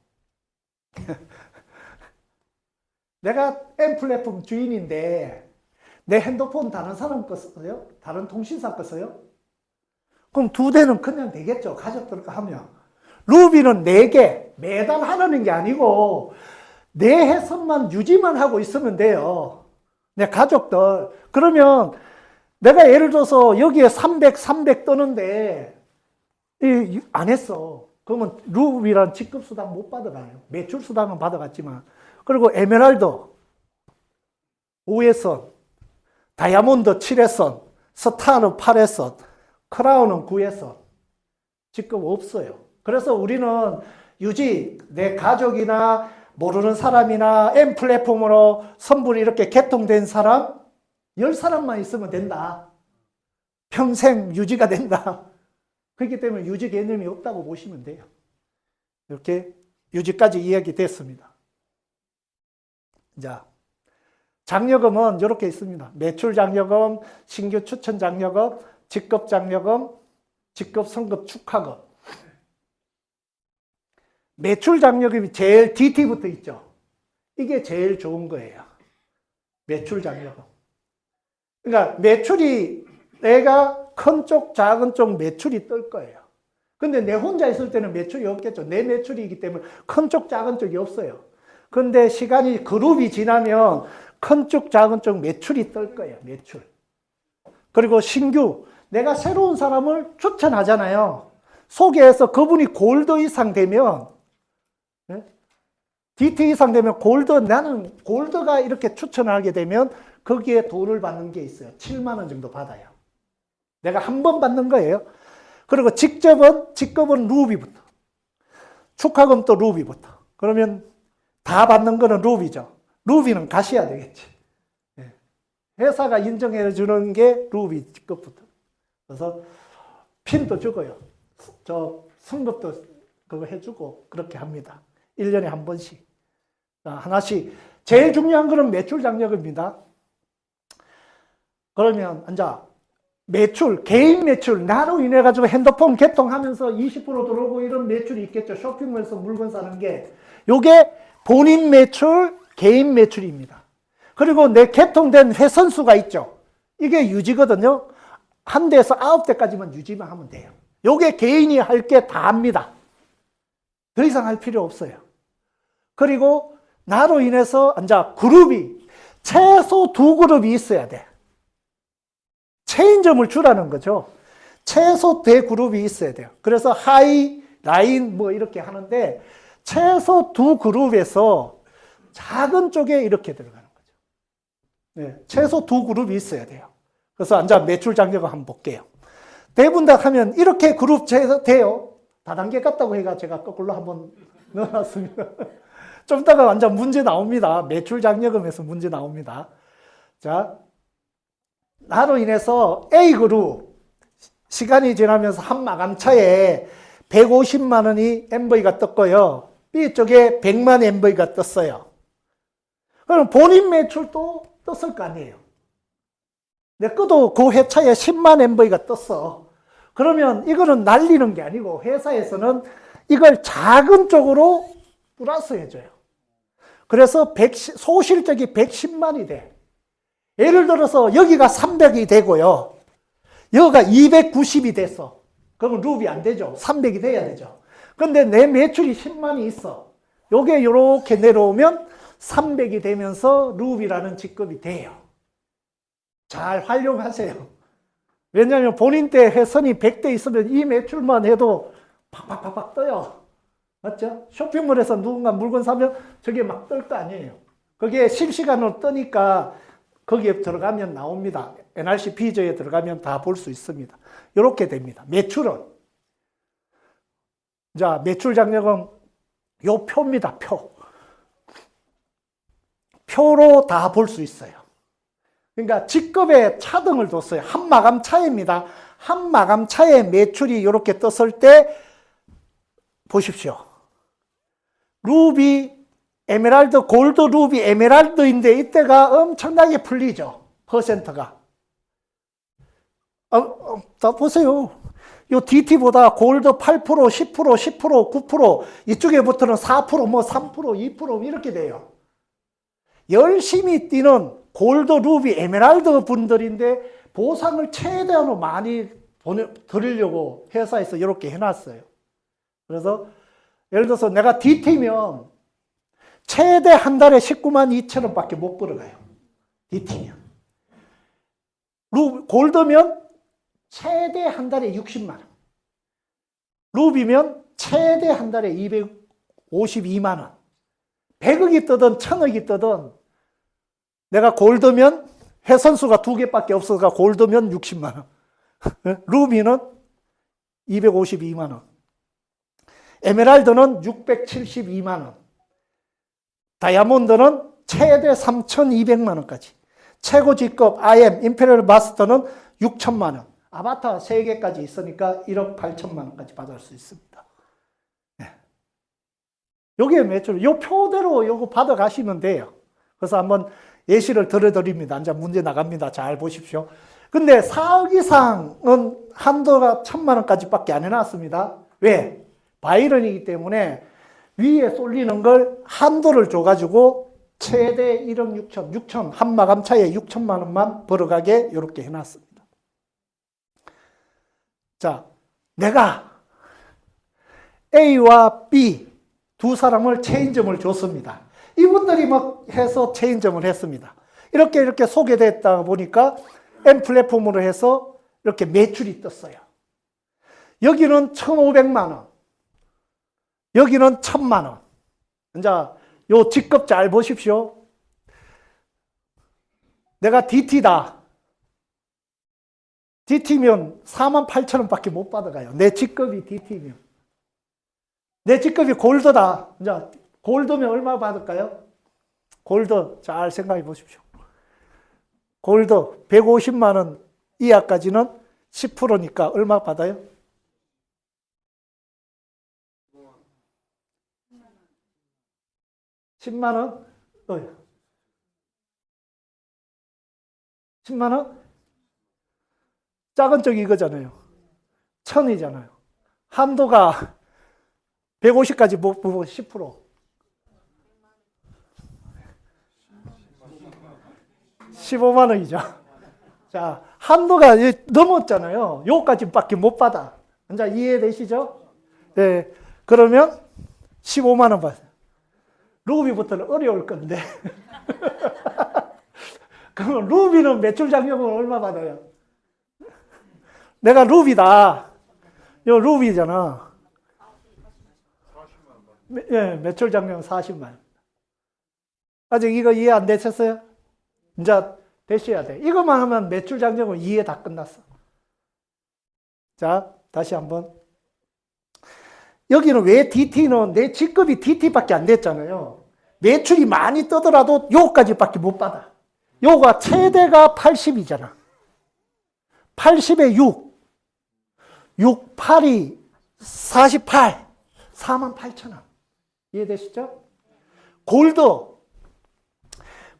내가 M 플랫폼 주인인데 내 핸드폰 다른 사람 거 써요? 다른 통신사 거 써요? 그럼 두 대는 그냥 되겠죠. 가족들 거 하면. 루비는 4개 매달 하는 게 아니고 내 해선만 유지만 하고 있으면 돼요. 내 가족들. 그러면 내가 예를 들어서 여기에 300 뜨는데 안 했어. 그러면 루비란 직급수당 못 받아가요. 매출수당은 받아갔지만. 그리고 에메랄드 5회선, 다이아몬드 7회선, 스타는 8회선, 크라운은 9회선. 직급 없어요. 그래서 우리는 유지, 내 가족이나 모르는 사람이나 M 플랫폼으로 선불이 이렇게 개통된 사람 10사람만 있으면 된다. 평생 유지가 된다. 그렇기 때문에 유지 개념이 없다고 보시면 돼요. 이렇게 유지까지 이야기 됐습니다. 자, 장려금은 이렇게 있습니다. 매출 장려금, 신규 추천 장려금, 직급 장려금, 직급 성급 축하금. 매출 장려금이 제일 DT부터 있죠. 이게 제일 좋은 거예요. 매출 장려금. 그러니까 매출이 내가 큰 쪽, 작은 쪽 매출이 뜰 거예요. 근데 내 혼자 있을 때는 매출이 없겠죠. 내 매출이기 때문에 큰 쪽, 작은 쪽이 없어요. 근데 시간이 그룹이 지나면 큰 쪽, 작은 쪽 매출이 뜰 거예요. 매출. 그리고 신규, 내가 새로운 사람을 추천하잖아요. 소개해서 그분이 골드 이상 되면 DT 이상 되면 골드, 나는 골드가 이렇게 추천하게 되면 거기에 돈을 받는 게 있어요. 7만 원 정도 받아요. 내가 한 번 받는 거예요. 그리고 직급은 루비부터. 축하금도 루비부터. 그러면 다 받는 거는 루비죠. 루비는 가셔야 되겠지. 회사가 인정해 주는 게 루비 직급부터. 그래서 핀도 주고요. 저 성급도 그거 해주고 그렇게 합니다. 1년에 한 번씩. 하나씩. 제일 중요한 거는 매출 장려금입니다. 그러면 앉아. 매출, 개인 매출, 나로 인해 가지고 핸드폰 개통하면서 20% 들어오고 이런 매출이 있겠죠. 쇼핑몰에서 물건 사는 게. 요게 본인 매출, 개인 매출입니다. 그리고 내 개통된 회선수가 있죠. 이게 유지거든요. 한 대에서 9대까지만 유지만 하면 돼요. 요게 개인이 할 게 다 합니다. 더 이상 할 필요 없어요. 그리고 나로 인해서 앉아 그룹이 최소 2그룹이 있어야 돼. 체인점을 주라는 거죠. 최소 대그룹이 있어야 돼요. 그래서 하이, 라인 뭐 이렇게 하는데 최소 2그룹에서 작은 쪽에 이렇게 들어가는 거죠. 네, 최소 두 그룹이 있어야 돼요. 그래서 앉아 매출 장려금 한번 볼게요. 대분당 하면 이렇게 그룹 돼요. 다단계 같다고 해가 제가 거꾸로 한번 넣어놨습니다. 좀 이따가 완전 문제 나옵니다. 매출 장려금에서 문제 나옵니다. 자, 나로 인해서 A그룹 시간이 지나면서 한 마감차에 150만 원이 MV가 떴고요. B쪽에 100만 MV가 떴어요. 그럼 본인 매출도 떴을 거 아니에요. 내 거도 그 회차에 10만 MV가 떴어. 그러면 이거는 날리는 게 아니고 회사에서는 이걸 작은 쪽으로 플러스 해줘요. 그래서 소실적이 110만이 돼. 예를 들어서 여기가 300이 되고요. 여기가 290이 됐어. 그러면 룹이 안 되죠. 300이 돼야 되죠. 근데 내 매출이 10만이 있어. 요게 요렇게 내려오면 300이 되면서 룹이라는 직급이 돼요. 잘 활용하세요. 왜냐하면 본인 때 회선이 100대 있으면 이 매출만 해도 팍팍팍팍 떠요. 맞죠? 쇼핑몰에서 누군가 물건 사면 저게 막 뜰 거 아니에요. 그게 실시간으로 뜨니까 거기에 들어가면 나옵니다. NRC 비저에 들어가면 다 볼 수 있습니다. 이렇게 됩니다. 매출은. 자, 매출 장려금 요 표입니다. 표로 다 볼 수 있어요. 그러니까 직급에 차등을 뒀어요. 한 마감 차입니다. 한 마감 차에 매출이 이렇게 떴을 때 보십시오. 루비, 에메랄드, 골드, 루비, 에메랄드인데 이때가 엄청나게 풀리죠. 퍼센트가. 다 보세요. 요 DT보다 골드 8%, 10%, 10%, 9%, 이쪽에부터는 4%, 뭐 3%, 2% 이렇게 돼요. 열심히 뛰는 골드, 루비, 에메랄드 분들인데 보상을 최대한으로 많이 드리려고 회사에서 이렇게 해놨어요. 그래서 예를 들어서 내가 DT면 최대 한 달에 19만 2천 원밖에 못 벌어가요. DT면. 골드면 최대 한 달에 60만 원. 루비면 최대 한 달에 252만 원. 100억이 뜨든 1000억이 뜨든 내가 골드면 회선수가 2개밖에 없어서 골드면 60만 원. 루비는 252만 원. 에메랄드는 672만 원. 다이아몬드는 최대 3,200만 원까지. 최고 직급 IM, 임페리얼 마스터는 6천만 원. 아바타 3개까지 있으니까 1억 8천만 원까지 받을 수 있습니다. 네. 요게 매출, 요 표대로 요거 받아가시면 돼요. 그래서 한번 예시를 들어드립니다. 이제 문제 나갑니다. 잘 보십시오. 근데 4억 이상은 한도가 1,000만 원까지 밖에 안 해놨습니다. 왜? 바이런이기 때문에 위에 쏠리는 걸 한도를 줘가지고 최대 1억 6천, 한 마감 차에 6천만 원만 벌어가게 이렇게 해놨습니다. 자, 내가 A와 B 두 사람을 체인점을 줬습니다. 이분들이 막 해서 체인점을 했습니다. 이렇게 소개됐다 보니까 M 플랫폼으로 해서 이렇게 매출이 떴어요. 여기는 1,500만 원. 여기는 1,000만 원. 이제 요 직급 잘 보십시오. 내가 DT다. DT면 48,000원밖에 못 받아가요. 내 직급이 DT면. 내 직급이 골드다. 이제 골드면 얼마 받을까요? 골드 잘 생각해 보십시오. 골드 150만 원 이하까지는 10%니까 얼마 받아요? 10만 원? 10만 원? 작은 쪽이 이거잖아요. 1,000이잖아요. 한도가 150까지 못 보고 10%. 15만 원이죠. 자, 한도가 넘었잖아요. 요까지밖에 못 받아. 이제 이해되시죠? 네. 그러면 15만 원 받아요. 루비부터는 어려울 건데. 그러면 루비는 매출 장려금을 얼마 받아요? 내가 루비다. 요 루비잖아. 예, 매출 장려금 40만. 아직 이거 이해 안 되셨어요? 이제 되셔야 돼. 이것만 하면 매출 장려금 이해 다 끝났어. 자, 다시 한번. 여기는 왜 DT는 내 직급이 DT밖에 안 됐잖아요. 매출이 많이 뜨더라도 요거까지밖에 못 받아. 요거가 최대가 80이잖아. 80에 6. 6, 8이 48. 48,000원. 이해되시죠?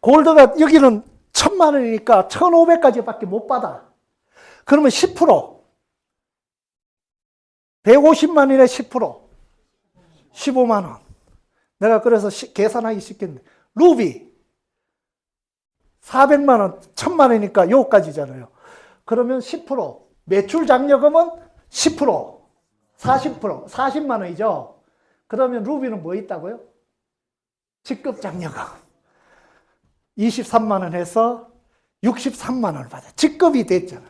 골드가 여기는 1,000만 원이니까 1,500까지밖에 못 받아. 그러면 10%. 150만 원에 10%. 15만 원. 내가 그래서 계산하기 쉽겠네. 루비. 400만 원, 1,000만 원이니까 요까지잖아요. 그러면 10%. 매출 장려금은 10%. 40%. 40만 원이죠. 그러면 루비는 뭐 있다고요? 직급 장려금. 23만 원 해서 63만 원을 받아요. 직급이 됐잖아.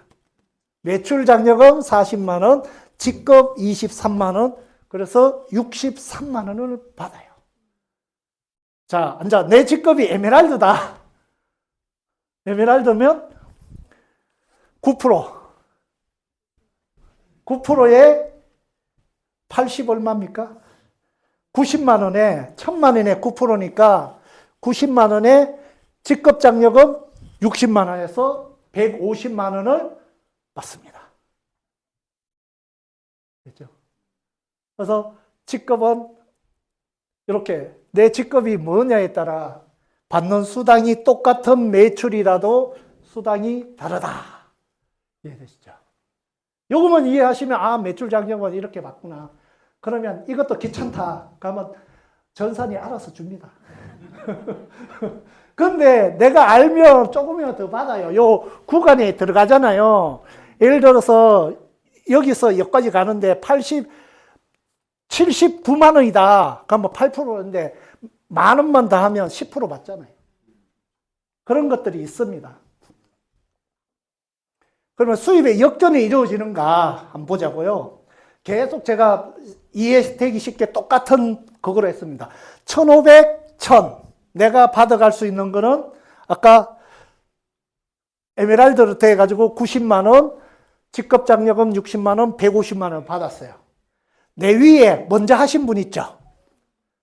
매출 장려금 40만 원, 직급 23만 원, 그래서 63만 원을 받아요. 자, 앉아. 내 직급이 에메랄드다. 에메랄드면 9%. 9%에 80 얼마입니까? 90만 원에, 1,000만 원에 9%니까 90만 원에 직급 장려금 60만 원에서 150만 원을 받습니다. 됐죠? 그래서 직급은 이렇게 내 직급이 뭐냐에 따라 받는 수당이 똑같은 매출이라도 수당이 다르다. 이해되시죠? 요거만 이해하시면 아, 매출 장려금 이렇게 받구나. 그러면 이것도 귀찮다. 그러면 전산이 알아서 줍니다. 근데 내가 알면 조금이라도 더 받아요. 요 구간에 들어가잖아요. 예를 들어서 여기서 여기까지 가는데 79만 원이다. 그러면 8%인데 만 원만 더 하면 10% 받잖아요. 그런 것들이 있습니다. 그러면 수입의 역전이 이루어지는가 한번 보자고요. 계속 제가 이해되기 쉽게 똑같은 그거로 했습니다. 1,500, 1,000. 내가 받아갈 수 있는 거는 아까 에메랄드로 해가지고 90만 원, 직급 장려금 60만 원, 150만 원 받았어요. 내 위에 먼저 하신 분 있죠?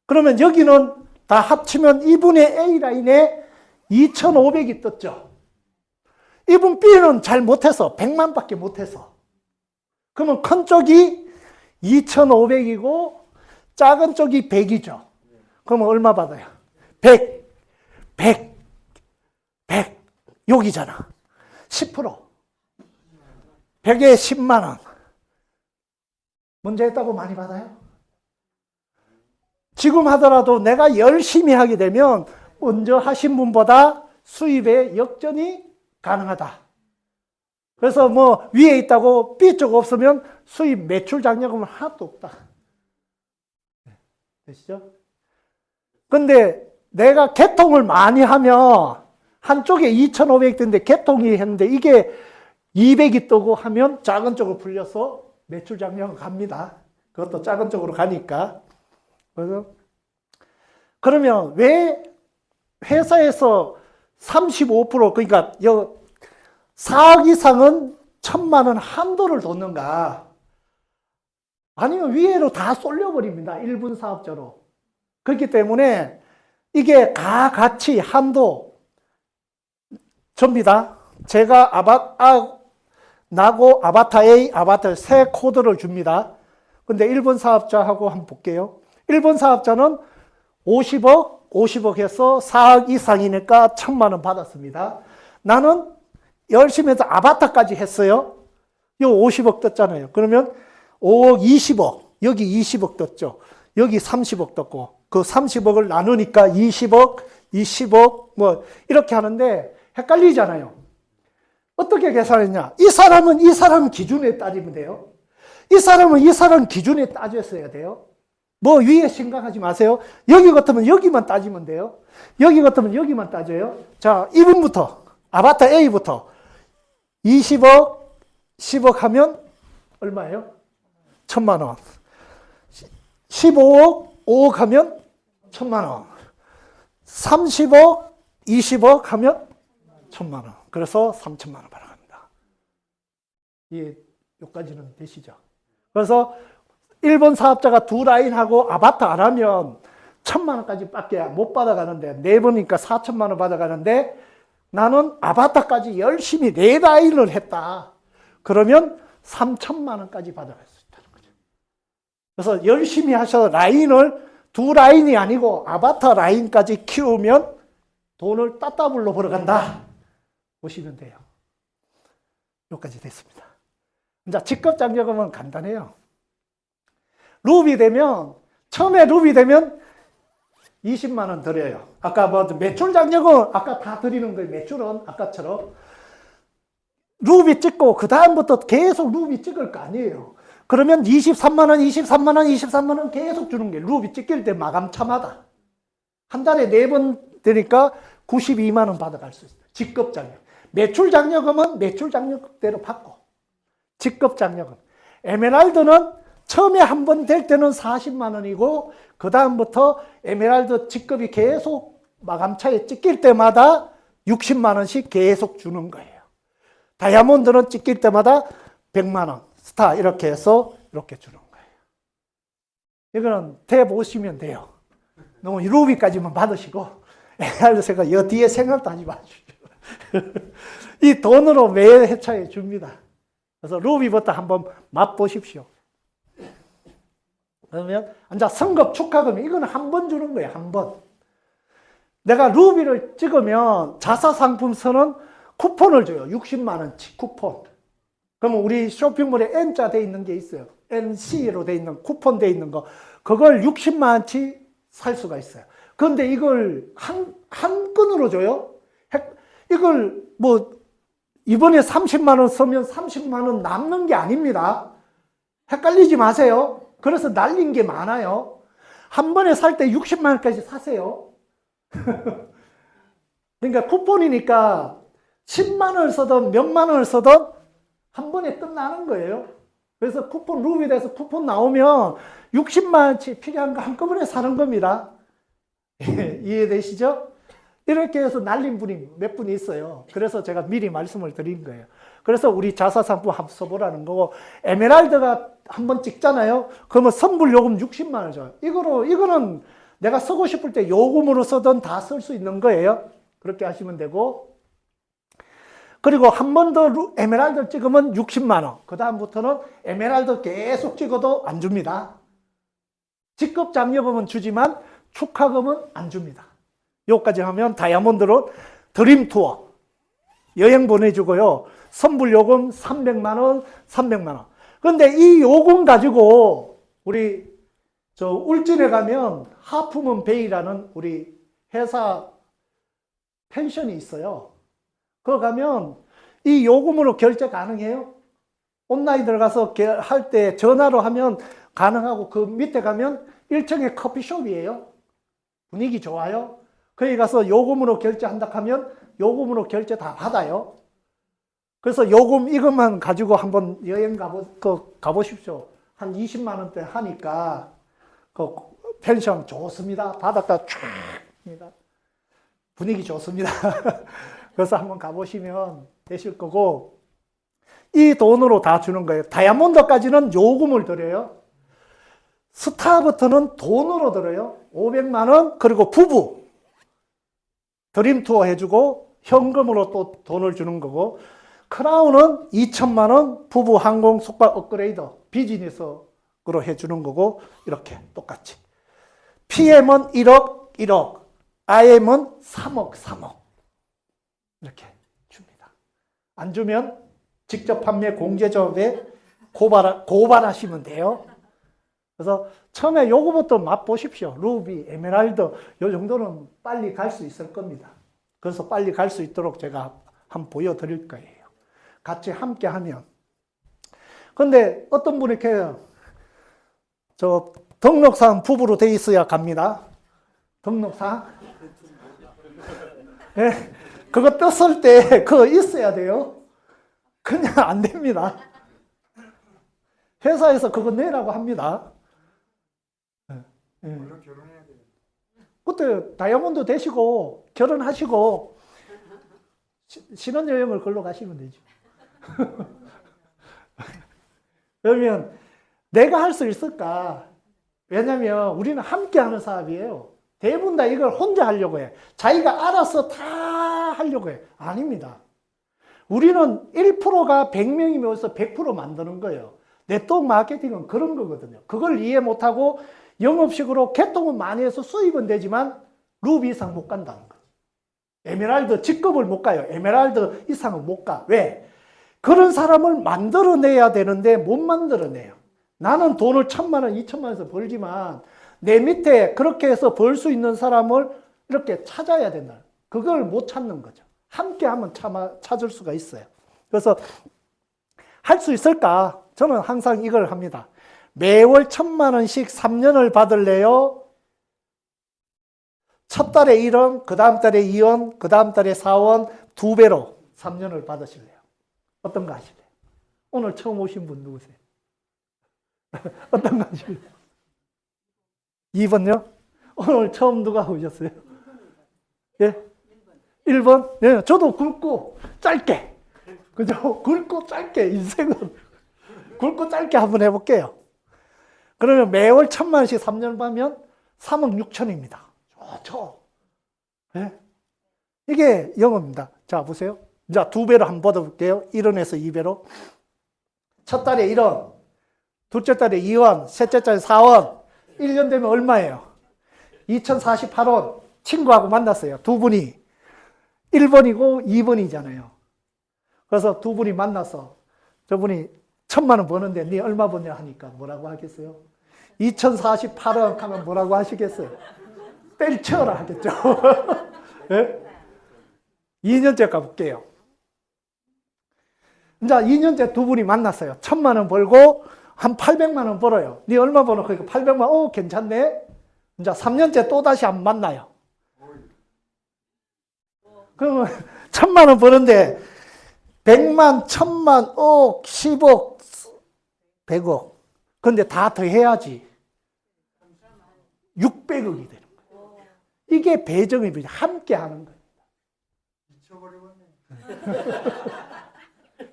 그러면 여기는 다 합치면 이분의 A라인에 2,500이 떴죠. 이분 B는 잘 못해서 100만 밖에 못해서. 그러면 큰 쪽이 2,500이고 작은 쪽이 100이죠. 그러면 얼마 받아요? 100, 100, 100. 여기잖아. 10%. 100에 10만 원. 문제 했다고 많이 받아요? 지금 하더라도 내가 열심히 하게 되면 먼저 하신 분보다 수입의 역전이 가능하다. 그래서 뭐 위에 있다고 B쪽 없으면 수입 매출 장려금은 하나도 없다. 되시죠? 근데 내가 개통을 많이 하면 한쪽에 2,500이 뜨는데 개통이 했는데 이게 200이 뜨고 하면 작은 쪽으로 풀려서 매출 장려금 갑니다. 그것도 작은 쪽으로 가니까. 그래서 그러면 왜 회사에서 35% 그러니까 4억 이상은 1,000만 원 한도를 뒀는가? 아니면 위에로 다 쏠려버립니다. 1분 사업자로. 그렇기 때문에 이게 다 같이 한도 접니다. 제가 나고 아바타 A, 아바타 세 코드를 줍니다. 근데 1번 사업자하고 한번 볼게요. 1번 사업자는 50억 해서 4억 이상이니까 1,000만 원 받았습니다. 나는 열심히 해서 아바타까지 했어요. 요 50억 떴잖아요. 그러면 5억, 20억. 여기 20억 떴죠. 여기 30억 떴고 그 30억을 나누니까 20억 뭐 이렇게 하는데 헷갈리잖아요. 어떻게 계산했냐? 이 사람은 이 사람 기준에 따지면 돼요. 이 사람은 이 사람 기준에 따졌어야 돼요. 뭐 위에 생각하지 마세요. 여기 같으면 여기만 따지면 돼요. 여기 같으면 여기만 따져요. 자, 이분부터 아바타 A부터 20억, 10억 하면 얼마예요? 1,000만 원. 15억, 5억 하면 1,000만 원. 30억, 20억 하면 1,000만 원. 그래서 3천만 원 받아갑니다. 여기까지는 되시죠? 그래서 일본 사업자가 두 라인하고 아파트 안 하면 1,000만 원까지 밖에 못 받아가는데, 4번이니까 4천만 원 받아가는데, 나는 아파트까지 열심히 4라인을 했다. 그러면 3천만 원까지 받아갈 수 있다는 거죠. 그래서 열심히 하셔서 라인을 두 라인이 아니고 아파트 라인까지 키우면 돈을 따따블로 벌어간다. 보시면 돼요. 여기까지 됐습니다. 이제 직급장려금은 간단해요. 룹이 되면, 처음에 룹이 되면 20만 원 드려요. 아까 뭐 매출장려금 아까 다 드리는 거예요. 매출은 아까처럼. 룹이 찍고 그 다음부터 계속 룹이 찍을 거 아니에요. 그러면 23만 원, 23만 원, 23만 원 계속 주는 게 룹이 찍힐 때 마감차마다. 한 달에 4번 되니까 92만 원 받아갈 수 있어요. 직급장려금. 매출장려금은 매출장려금대로 받고. 직급장려금. 에메랄드는 처음에 한 번 될 때는 40만 원이고 그 다음부터 에메랄드 직급이 계속 마감차에 찍힐 때마다 60만 원씩 계속 주는 거예요. 다이아몬드는 찍힐 때마다 100만 원, 스타 이렇게 해서 이렇게 주는 거예요. 이거는 대보시면 돼요. 너무 루비까지만 받으시고 에메랄드가 여 뒤에 생각도 하지 마십시오. 이 돈으로 매 회차에 줍니다. 그래서 루비부터 한번 맛보십시오. 그러면 이제 성급 축하금 이거는 한 번 주는 거예요. 한 번. 내가 루비를 찍으면 자사상품서는 쿠폰을 줘요. 60만 원치 쿠폰. 그러면 우리 쇼핑몰에 N자 돼 있는 게 있어요. NC로 돼 있는 쿠폰 돼 있는 거. 그걸 60만 원치 살 수가 있어요. 그런데 이걸 한 건으로 줘요. 이걸 뭐 이번에 30만 원 쓰면 30만 원 남는 게 아닙니다. 헷갈리지 마세요. 그래서 날린 게 많아요. 한 번에 살 때 60만 원까지 사세요. 그러니까 쿠폰이니까 10만 원을 쓰든 몇만 원을 쓰든 한 번에 끝나는 거예요. 그래서 쿠폰 룹이 돼서 쿠폰 나오면 60만 원치 필요한 거 한꺼번에 사는 겁니다. 이해되시죠? 이렇게 해서 날린 분이 몇 분이 있어요. 그래서 제가 미리 말씀을 드린 거예요. 그래서 우리 자사상품 한번 써보라는 거고, 에메랄드가 한번 찍잖아요. 그러면 선불 요금 60만 원 줘요. 이거는 내가 쓰고 싶을 때 요금으로 쓰든 다 쓸 수 있는 거예요. 그렇게 하시면 되고, 그리고 한 번 더 에메랄드 찍으면 60만 원. 그 다음부터는 에메랄드 계속 찍어도 안 줍니다. 직급 장려금은 주지만 축하금은 안 줍니다. 여기까지 하면 다이아몬드로 드림 투어 여행 보내주고요. 선불 요금 300만 원, 300만 원. 그런데 이 요금 가지고 우리 저 울진에 가면 하프문 베이라는 우리 회사 펜션이 있어요. 그거 가면 이 요금으로 결제 가능해요. 온라인 들어가서 할 때 전화로 하면 가능하고, 그 밑에 가면 1층에 커피숍이에요. 분위기 좋아요. 거기 가서 요금으로 결제한다 하면 요금으로 결제 다 받아요. 그래서 요금 이것만 가지고 한번 여행 가보십시오. 한 20만 원대 하니까 그 펜션 좋습니다. 바닷가 쫙입니다. 분위기 좋습니다. 그래서 한번 가보시면 되실 거고, 이 돈으로 다 주는 거예요. 다이아몬드까지는 요금을 드려요. 스타부터는 돈으로 들어요. 500만 원, 그리고 부부 드림 투어 해주고 현금으로 또 돈을 주는 거고, 크라운은 2천만 원 부부 항공 숙박 업그레이드 비즈니스로 해주는 거고, 이렇게 똑같이. PM은 1억, 1억, IM은 3억, 3억 이렇게 줍니다. 안 주면 직접 판매 공제조합에 고발하시면 돼요. 그래서 처음에 요거부터 맛보십시오. 루비, 에메랄드 요 정도는 빨리 갈 수 있을 겁니다. 그래서 빨리 갈 수 있도록 제가 한번 보여드릴 거예요. 같이 함께 하면. 근데 어떤 분이 이렇게 저 등록상 부부로 돼 있어야 갑니다. 등록상. 네, 그거 떴을 때 그거 있어야 돼요. 그냥 안 됩니다. 회사에서 그거 내라고 합니다. 네. 그때 다이아몬드 되시고 결혼하시고 신혼여행을 걸로 가시면 되죠. 그러면 내가 할 수 있을까? 왜냐면 우리는 함께 하는 사업이에요. 대부분 다 이걸 혼자 하려고 해. 자기가 알아서 다 하려고 해. 아닙니다. 우리는 1%가 100명이 모여서 100% 만드는 거예요. 네트워크 마케팅은 그런 거거든요. 그걸 이해 못하고 영업식으로 개통은 많이 해서 수입은 되지만 루비 이상 못 간다는 거죠. 에메랄드 직급을 못 가요. 에메랄드 이상은 못 가. 왜? 그런 사람을 만들어내야 되는데 못 만들어내요. 나는 돈을 1,000만 원, 2,000만 원에서 벌지만 내 밑에 그렇게 해서 벌 수 있는 사람을 이렇게 찾아야 된다. 그걸 못 찾는 거죠. 함께 하면 찾을 수가 있어요. 그래서 할 수 있을까? 저는 항상 이걸 합니다. 매월 1,000만 원씩 3년을 받을래요? 첫 달에 1원, 그 다음 달에 2원, 그 다음 달에 4원, 2배로 3년을 받으실래요? 어떤 거 하실래요? 오늘 처음 오신 분 누구세요? 어떤 거 하실래요? 2번요? 오늘 처음 누가 오셨어요? 예? 1번? 예, 저도 굵고 짧게. 그죠? 굵고 짧게, 인생은. 굵고 짧게 한번 해볼게요. 그러면 매월 1,000만 원씩 3년 받으면 3억 6천입니다. 좋죠? 예? 이게 영어입니다. 자, 보세요. 자, 2배로 한번 받아볼게요. 1원에서 2배로. 첫 달에 1원, 둘째 달에 2원, 셋째 달에 4원. 1년 되면 얼마예요? 2,048원. 친구하고 만났어요. 두 분이. 1번이고 2번이잖아요. 그래서 두 분이 만나서 저분이 1,000만 원 버는데 네 얼마 버냐 하니까 뭐라고 하겠어요? 2,048원 하면 뭐라고 하시겠어요? 때려쳐라 하겠죠. 네? 2년째 가볼게요. 이제 2년째 두 분이 만났어요. 1,000만 원 벌고 한 800만 원 벌어요. 네 얼마 버노? 그러니까 800만 원. 오, 괜찮네. 이제 3년째 또 다시 한번 만나요. 그러면 1,000만 원 버는데 100만, 1,000만, 억, 10억, 100억. 그런데 다 더해야지 600억이 되는 거예요. 이게 배정입니다. 함께 하는 거예요.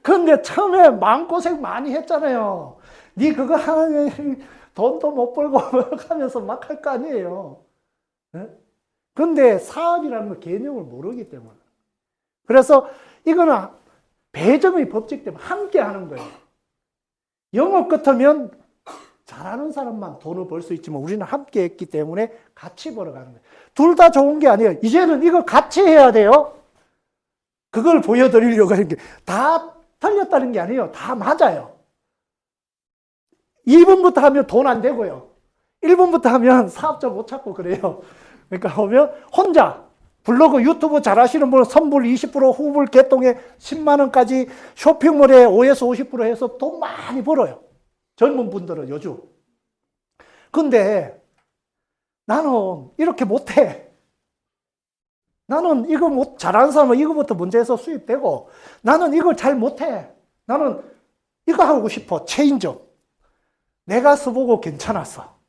그런데 처음에 마음고생 많이 했잖아요. 네 그거 하면 돈도 못 벌고 하면서 막 할 거 아니에요. 그런데 사업이라는 거 개념을 모르기 때문에. 그래서 이거는 배정의 법칙 때문에 함께 하는 거예요. 영업 같으면 잘하는 사람만 돈을 벌 수 있지만 우리는 함께 했기 때문에 같이 벌어가는 거예요. 둘 다 좋은 게 아니에요. 이제는 이거 같이 해야 돼요. 그걸 보여드리려고 하는 게 다 틀렸다는 게 아니에요. 다 맞아요. 2번부터 하면 돈 안 되고요. 1번부터 하면 사업자 못 찾고 그래요. 그러니까 보면 혼자 블로그 유튜브 잘하시는 분은 선불 20% 후불 개통에 10만 원까지 쇼핑몰에 5에서 50% 해서 돈 많이 벌어요. 젊은 분들은 요즘. 근데 나는 이렇게 못해. 나는 이거 잘하는 사람은 이거부터 먼저 해서 수입되고 나는 이걸 잘 못해. 나는 이거 하고 싶어. 체인점. 내가 써보고 괜찮았어.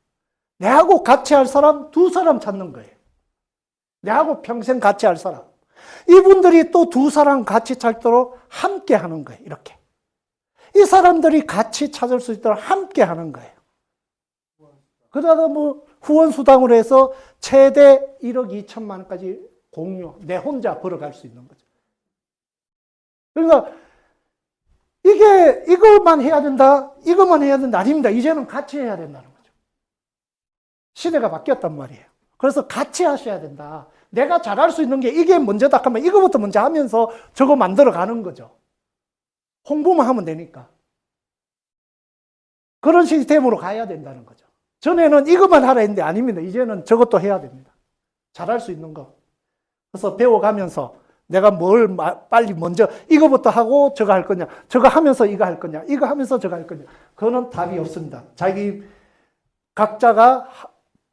내하고 같이 할 사람 2사람 찾는 거예요. 내하고 평생 같이 할 사람. 이분들이 또 2사람 같이 찾도록 함께 하는 거예요. 이렇게. 이 사람들이 같이 찾을 수 있도록 함께 하는 거예요. 그러다가 뭐 후원수당으로 해서 최대 1억 2천만 원까지 공유, 내 혼자 벌어갈 수 있는 거죠. 그러니까 이것만 해야 된다, 이것만 해야 된다, 아닙니다. 이제는 같이 해야 된다는 거죠. 시대가 바뀌었단 말이에요. 그래서 같이 하셔야 된다. 내가 잘할 수 있는 게 이게 먼저다 하면 이거부터 먼저 하면서 저거 만들어 가는 거죠. 홍보만 하면 되니까. 그런 시스템으로 가야 된다는 거죠. 전에는 이것만 하라 했는데 아닙니다. 이제는 저것도 해야 됩니다. 잘할 수 있는 거. 그래서 배워가면서 내가 뭘 빨리 먼저 이거부터 하고 저거 할 거냐, 저거 하면서 이거 할 거냐, 이거 하면서 저거 할 거냐. 그거는 답이 없습니다. 자기 각자가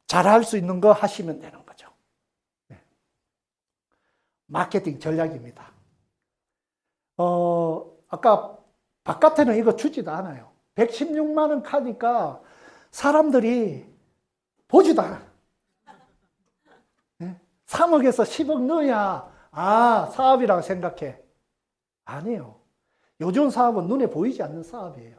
잘할 수 있는 거 하시면 되는 거죠. 네. 마케팅 전략입니다. 아까 바깥에는 이거 주지도 않아요. 116만 원 카니까 사람들이 보지도 않아요. 3억에서 10억 넣어야 사업이라고 생각해. 아니에요. 요즘 사업은 눈에 보이지 않는 사업이에요.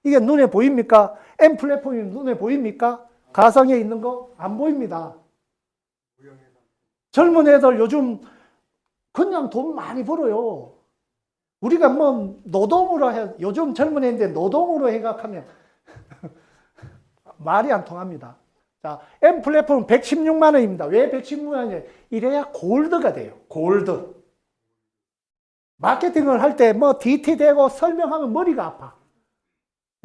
이게 눈에 보입니까? M 플랫폼이 눈에 보입니까? 가상에 있는 거 안 보입니다. 젊은 애들 요즘 그냥 돈 많이 벌어요. 우리가 뭐 노동으로 해, 요즘 젊은 애인데 노동으로 생각하면 말이 안 통합니다. 자, M 플랫폼은 116만 원입니다. 왜 116만 원이에요? 이래야 골드가 돼요. 골드. 마케팅을 할 때 뭐 DT 되고 설명하면 머리가 아파.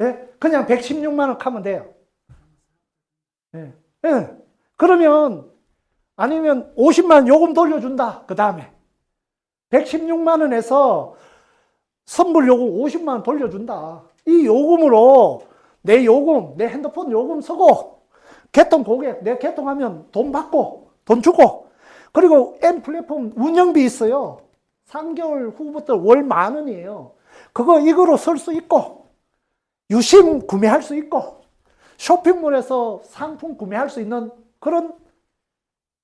예? 그냥 116만 원 하면 돼요. 예. 예. 그러면 아니면 50만 원 요금 돌려준다. 그 다음에 116만 원에서 선불 요금 50만 원 돌려준다. 이 요금으로 내 요금, 내 핸드폰 요금 쓰고 개통 고객, 내 개통하면 돈 받고 돈 주고 그리고 M 플랫폼 운영비 있어요. 3개월 후부터 월 10,000원이에요. 그거 이거로 쓸 수 있고 유심 구매할 수 있고 쇼핑몰에서 상품 구매할 수 있는 그런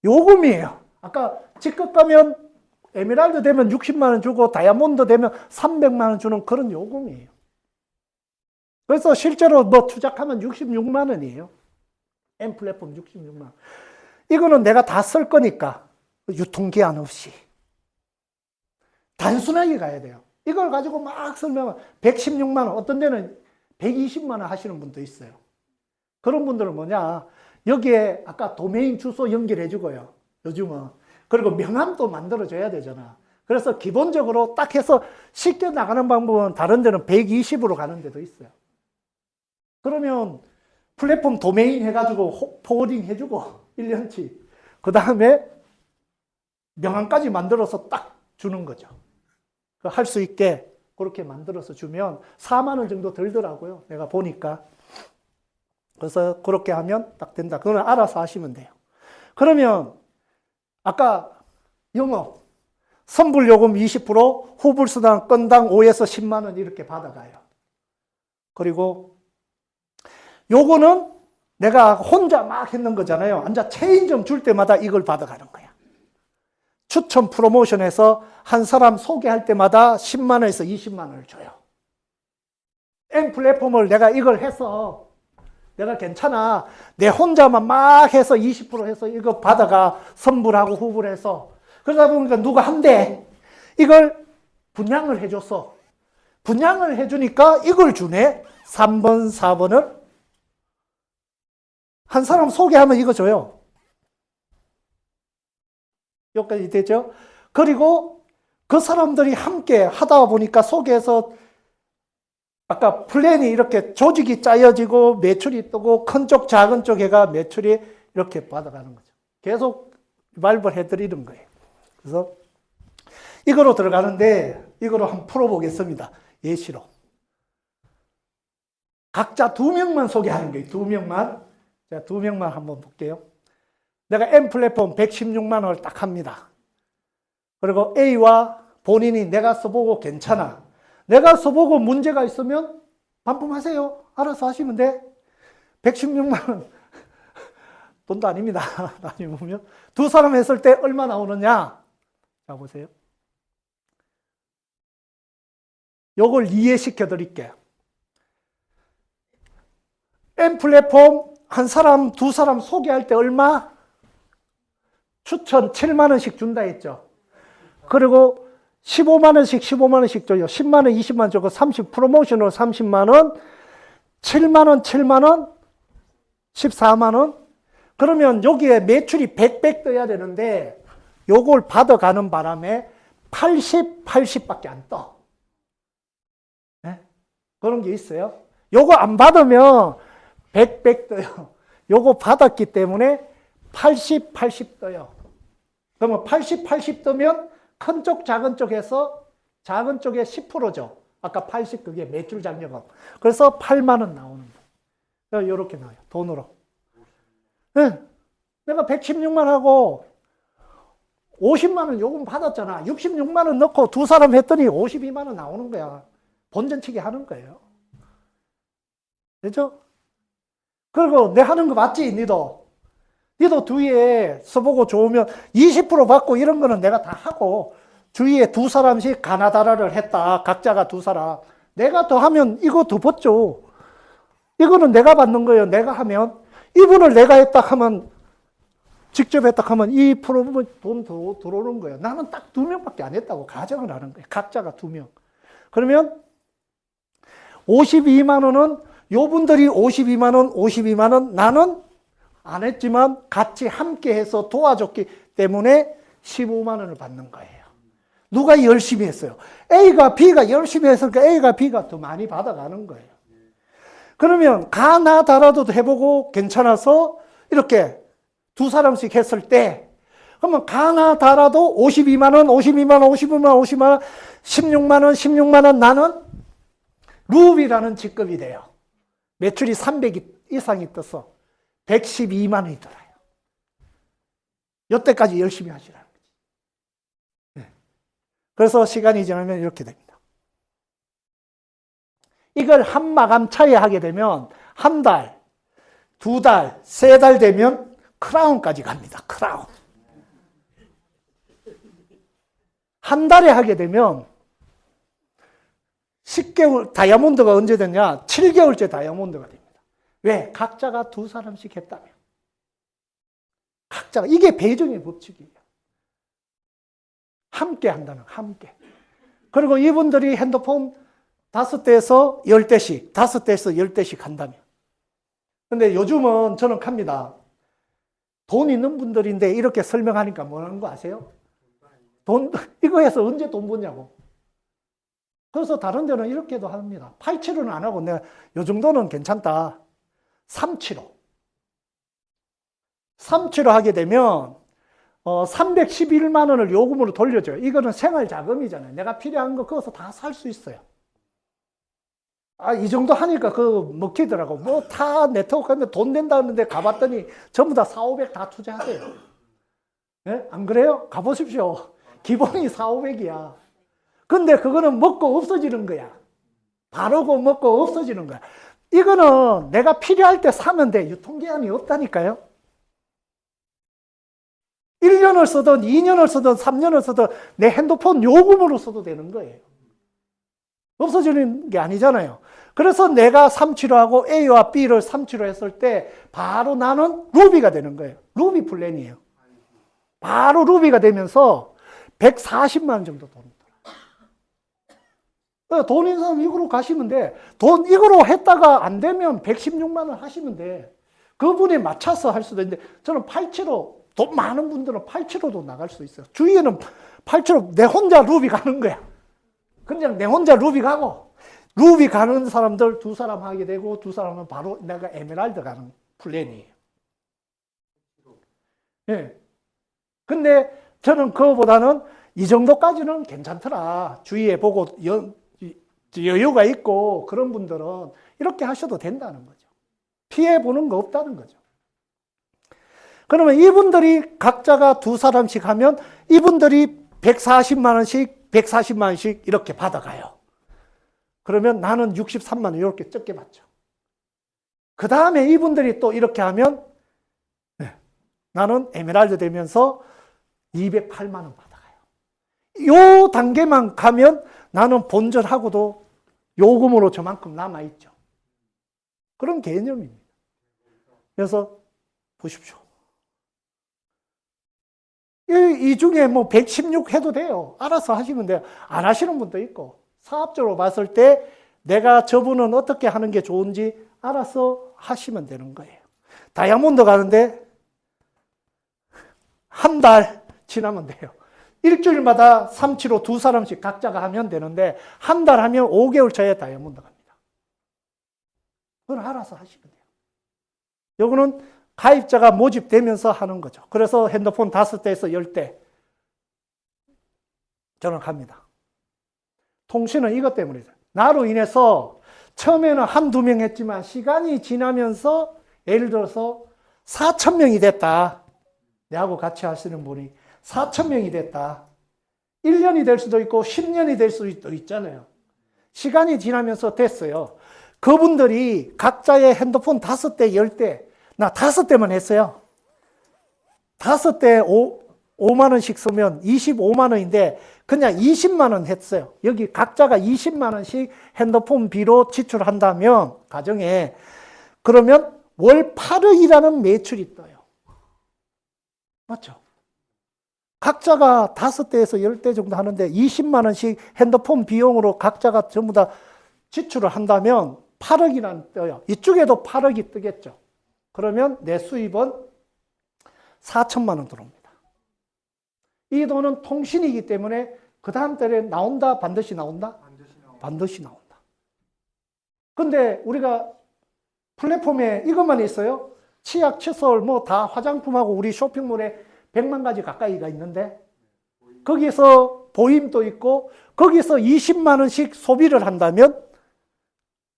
요금이에요. 아까 직급 가면 에메랄드 되면 60만 원 주고 다이아몬드 되면 300만 원 주는 그런 요금이에요. 그래서 실제로 뭐 투자하면 66만 원이에요. M 플랫폼 66만 원. 이거는 내가 다 쓸 거니까 유통기한 없이 단순하게 가야 돼요. 이걸 가지고 막 설명을 116만 원, 어떤 데는 120만 원 하시는 분도 있어요. 그런 분들은 뭐냐, 여기에 아까 도메인 주소 연결해 주고요. 요즘은. 그리고 명함도 만들어줘야 되잖아. 그래서 기본적으로 딱 해서 쉽게 나가는 방법은 다른 데는 120으로 가는 데도 있어요. 그러면 플랫폼 도메인 해가지고 포워딩 해주고 1년치. 그 다음에 명함까지 만들어서 딱 주는 거죠. 할 수 있게 그렇게 만들어서 주면 4만 원 정도 들더라고요. 내가 보니까. 그래서 그렇게 하면 딱 된다. 그건 알아서 하시면 돼요. 그러면 아까 영업 선불요금 20% 후불수당 건당 5에서 10만 원 이렇게 받아가요. 그리고 요거는 내가 혼자 막 했는 거잖아요. 앉아 체인점 줄 때마다 이걸 받아가는 거야. 추천 프로모션에서 한 사람 소개할 때마다 10만 원에서 20만 원을 줘요. M 플랫폼을 내가 이걸 해서 내가 괜찮아. 내 혼자만 막 해서 20% 해서 이거 받아가 선불하고 후불해서 그러다 보니까 누가 한대. 이걸 분양을 해줬어. 분양을 해주니까 이걸 주네. 3번, 4번을. 한 사람 소개하면 이거 줘요. 여기까지 되죠? 그리고 그 사람들이 함께 하다 보니까 속에서 아까 플랜이 이렇게 조직이 짜여지고 매출이 뜨고 큰 쪽 작은 쪽 해가 매출이 이렇게 받아가는 거죠. 계속 발굴 해드리는 거예요. 그래서 이거로 들어가는데 이거로 한번 풀어보겠습니다. 예시로. 각자 2명만 소개하는 거예요. 2명만. 자, 2명만 한번 볼게요. 내가 M 플랫폼 116만 원을 딱 합니다. 그리고 A와 본인이 내가 써보고 괜찮아. 내가 써보고 문제가 있으면 반품하세요. 알아서 하시면 돼. 116만 원. 돈도 아닙니다. 나중에 보면. 두 사람 했을 때 얼마 나오느냐? 자, 보세요. 요걸 이해시켜 드릴게요. M 플랫폼 한 사람, 두 사람 소개할 때 얼마? 추천 7만 원씩 준다 했죠. 그리고 15만 원씩 15만 원씩 줘요. 10만 원, 20만 원 주고 30 프로모션으로 30만 원, 7만 원, 7만 원, 14만 원. 그러면 여기에 매출이 100 떠야 되는데 요걸 받아가는 바람에 80, 80밖에 안 떠. 네? 그런 게 있어요. 요거 안 받으면 100 떠요. 요거 받았기 때문에 80, 80 떠요. 그러면 80, 80 뜨면 큰 쪽, 작은 쪽에서 작은 쪽에 10%죠. 아까 80 그게 매출 장려금. 그래서 8만 원 나오는 거예요. 이렇게 나와요. 돈으로. 네. 내가 116만 하고 50만 원 요금 받았잖아. 66만 원 넣고 두 사람 했더니 52만 원 나오는 거야. 본전치기 하는 거예요. 그죠? 그리고 내 하는 거 맞지? 니도 뒤에 써보고 좋으면 20% 받고 이런 거는 내가 다 하고 주위에 두 사람씩 가나다라를 했다. 각자가 두 사람. 내가 더 하면 이거 더 벗죠. 이거는 내가 받는 거예요. 내가 하면. 이분을 내가 했다 하면, 직접 했다 하면 이 프로그램 돈 들어오는 거예요. 나는 딱 2명밖에 안 했다고 가정을 하는 거예요. 각자가 2명. 그러면 52만 원은 요분들이 52만 원, 52만 원, 나는 안 했지만 같이 함께 해서 도와줬기 때문에 15만 원을 받는 거예요. 누가 열심히 했어요? A가 B가 열심히 했으니까 A가 B가 더 많이 받아가는 거예요. 그러면 가나다라도 해보고 괜찮아서 이렇게 두 사람씩 했을 때, 그러면 가나다라도 52만 원, 52만 원, 52만 원, 50만 원, 16만 원, 16만 원, 나는 루비라는 직급이 돼요. 매출이 300 이상이 떠서 112만 원이 들어요. 이때까지 열심히 하시라는 거지. 네. 그래서 시간이 지나면 이렇게 됩니다. 이걸 한 마감 차에 하게 되면 한 달, 두 달, 세 달 되면 크라운까지 갑니다. 크라운. 한 달에 하게 되면 10개월, 다이아몬드가 언제 되냐? 7개월째 다이아몬드가 됩니다. 왜? 각자가 두 사람씩 했다며. 각자가. 이게 배정의 법칙이에요. 함께 한다는, 함께. 그리고 이분들이 핸드폰 5대에서 10대씩, 5대에서 10대씩 한다며. 근데 요즘은 저는 합니다. 돈 있는 분들인데 이렇게 설명하니까 뭐라는 거 아세요? 이거 해서 언제 돈 버냐고. 그래서 다른 데는 이렇게도 합니다. 875는 안 하고 내가 요 정도는 괜찮다. 375. 375 하게 되면 311만 원을 요금으로 돌려줘요. 이거는 생활 자금이잖아요. 내가 필요한 거 거기서 다 살 수 있어요. 이 정도 하니까 먹히더라고. 뭐 다 네트워크 하면 돈 낸다는데 가봤더니 전부 다 4, 500 다 투자하세요. 네? 안 그래요? 가보십시오. 기본이 4, 500이야. 근데 그거는 먹고 없어지는 거야. 바르고 먹고 없어지는 거야. 이거는 내가 필요할 때 사면 돼. 유통기한이 없다니까요. 1년을 쓰든 2년을 쓰든 3년을 쓰든 내 핸드폰 요금으로 써도 되는 거예요. 없어지는 게 아니잖아요. 그래서 내가 375하고 A와 B를 375 했을 때 바로 나는 루비가 되는 거예요. 루비 플랜이에요. 바로 루비가 되면서 140만 원 정도 돈이 들어요. 돈 있는 사람 이거로 가시면 돼. 돈 이거로 했다가 안 되면 116만 원 하시면 돼. 그분에 맞춰서 할 수도 있는데 저는 875, 돈 많은 분들은 875도 나갈 수 있어요. 주위에는 875 내 혼자 루비 가는 거야. 그냥 내 혼자 루비 가고 루비 가는 사람들 두 사람 하게 되고 두 사람은 바로 내가 에메랄드 가는 플랜이에요. 예. 근데 저는 그거보다는 이 정도까지는 괜찮더라. 주위에 보고 여유가 있고 그런 분들은 이렇게 하셔도 된다는 거죠. 피해 보는 거 없다는 거죠. 그러면 이분들이 각자가 두 사람씩 하면 이분들이 140만 원씩 140만 원씩 이렇게 받아가요. 그러면 나는 63만 원 이렇게 적게 받죠. 그 다음에 이분들이 또 이렇게 하면 나는 에메랄드 되면서 208만 원 받아가요. 요 단계만 가면 나는 본전하고도 요금으로 저만큼 남아있죠. 그런 개념입니다. 그래서 보십시오. 이 중에 뭐 116 해도 돼요. 알아서 하시면 돼요. 안 하시는 분도 있고. 사업적으로 봤을 때 내가 저분은 어떻게 하는 게 좋은지 알아서 하시면 되는 거예요. 다이아몬드 가는데 한 달 지나면 돼요. 일주일마다 375 두 사람씩 각자가 하면 되는데 한 달 하면 5개월 차에 다이아몬드 갑니다. 그건 알아서 하시면 돼요. 요거는 가입자가 모집되면서 하는 거죠. 그래서 핸드폰 5대에서 10대 저는 갑니다. 통신은 이것 때문이죠. 나로 인해서 처음에는 한두 명 했지만 시간이 지나면서 예를 들어서 4,000명이 됐다. 내하고 같이 하시는 분이 4,000명이 됐다. 1년이 될 수도 있고 10년이 될 수도 있잖아요. 시간이 지나면서 됐어요. 그분들이 각자의 핸드폰 5대, 10대, 나 5대만 했어요. 5대 5만 원씩 쓰면 25만 원인데 그냥 20만 원 했어요. 여기 각자가 20만 원씩 핸드폰비로 지출한다면 가정에 그러면 월 8억이라는 매출이 떠요. 맞죠? 각자가 5대에서 10대 정도 하는데 20만 원씩 핸드폰 비용으로 각자가 전부 다 지출을 한다면 8억이라는 떠요. 이쪽에도 8억이 뜨겠죠. 그러면 내 수입은 4천만 원 들어옵니다. 이 돈은 통신이기 때문에 그 다음 달에 나온다? 반드시 나온다? 반드시 나온다. 근데 우리가 플랫폼에 이것만 있어요? 치약, 칫솔, 뭐 다 화장품하고 우리 쇼핑몰에 100만 가지 가까이가 있는데 거기서 보임도 있고 거기서 20만 원씩 소비를 한다면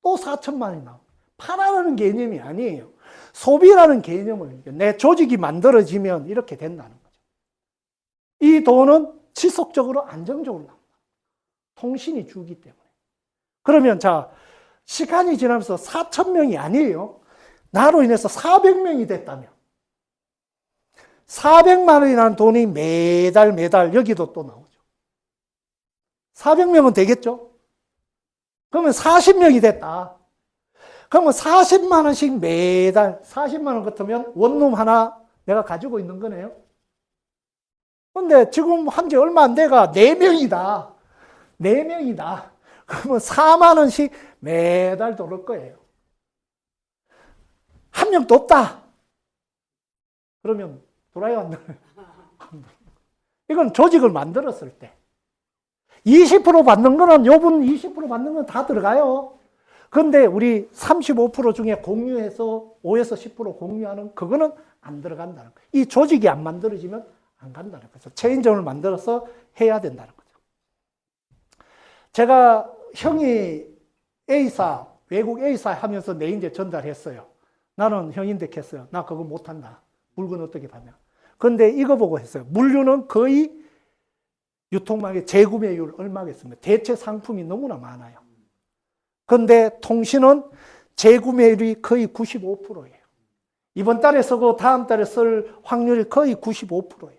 또 4천만 원이 나와요. 팔아라는 개념이 아니에요. 소비라는 개념을 내 조직이 만들어지면 이렇게 된다는 거죠. 이 돈은 지속적으로 안정적으로 나옵니다. 통신이 주기 때문에. 그러면 자 시간이 지나면서 4천 명이 아니에요. 나로 인해서 400명이 됐다면 400만 원이라는 돈이 매달 여기도 또 나오죠. 400명은 되겠죠? 그러면 40명이 됐다. 그러면 40만 원씩 매달 40만 원 같으면 원룸 하나 내가 가지고 있는 거네요. 근데 지금 한 지 얼마 안 돼가 4명이다. 4명이다. 그러면 4만 원씩 매달 들어올 거예요. 한 명도 없다. 그러면 돌아요, 안 돌아요? 이건 조직을 만들었을 때. 20% 받는 거는 요분 20% 받는 건 다 들어가요. 그런데 우리 35% 중에 공유해서 5에서 10% 공유하는 그거는 안 들어간다는 거예요. 이 조직이 안 만들어지면 안 간다는 거죠. 체인점을 만들어서 해야 된다는 거죠. 제가 형이 A사, 외국 A사 하면서 내 인재 전달했어요. 나는 형인데 했어요. 나 그거 못한다. 물건 어떻게 받냐. 그런데 이거 보고 했어요. 물류는 거의 유통망의 재구매율 얼마겠습니까? 대체 상품이 너무나 많아요. 그런데 통신은 재구매율이 거의 95%예요. 이번 달에 쓰고 다음 달에 쓸 확률이 거의 95%예요.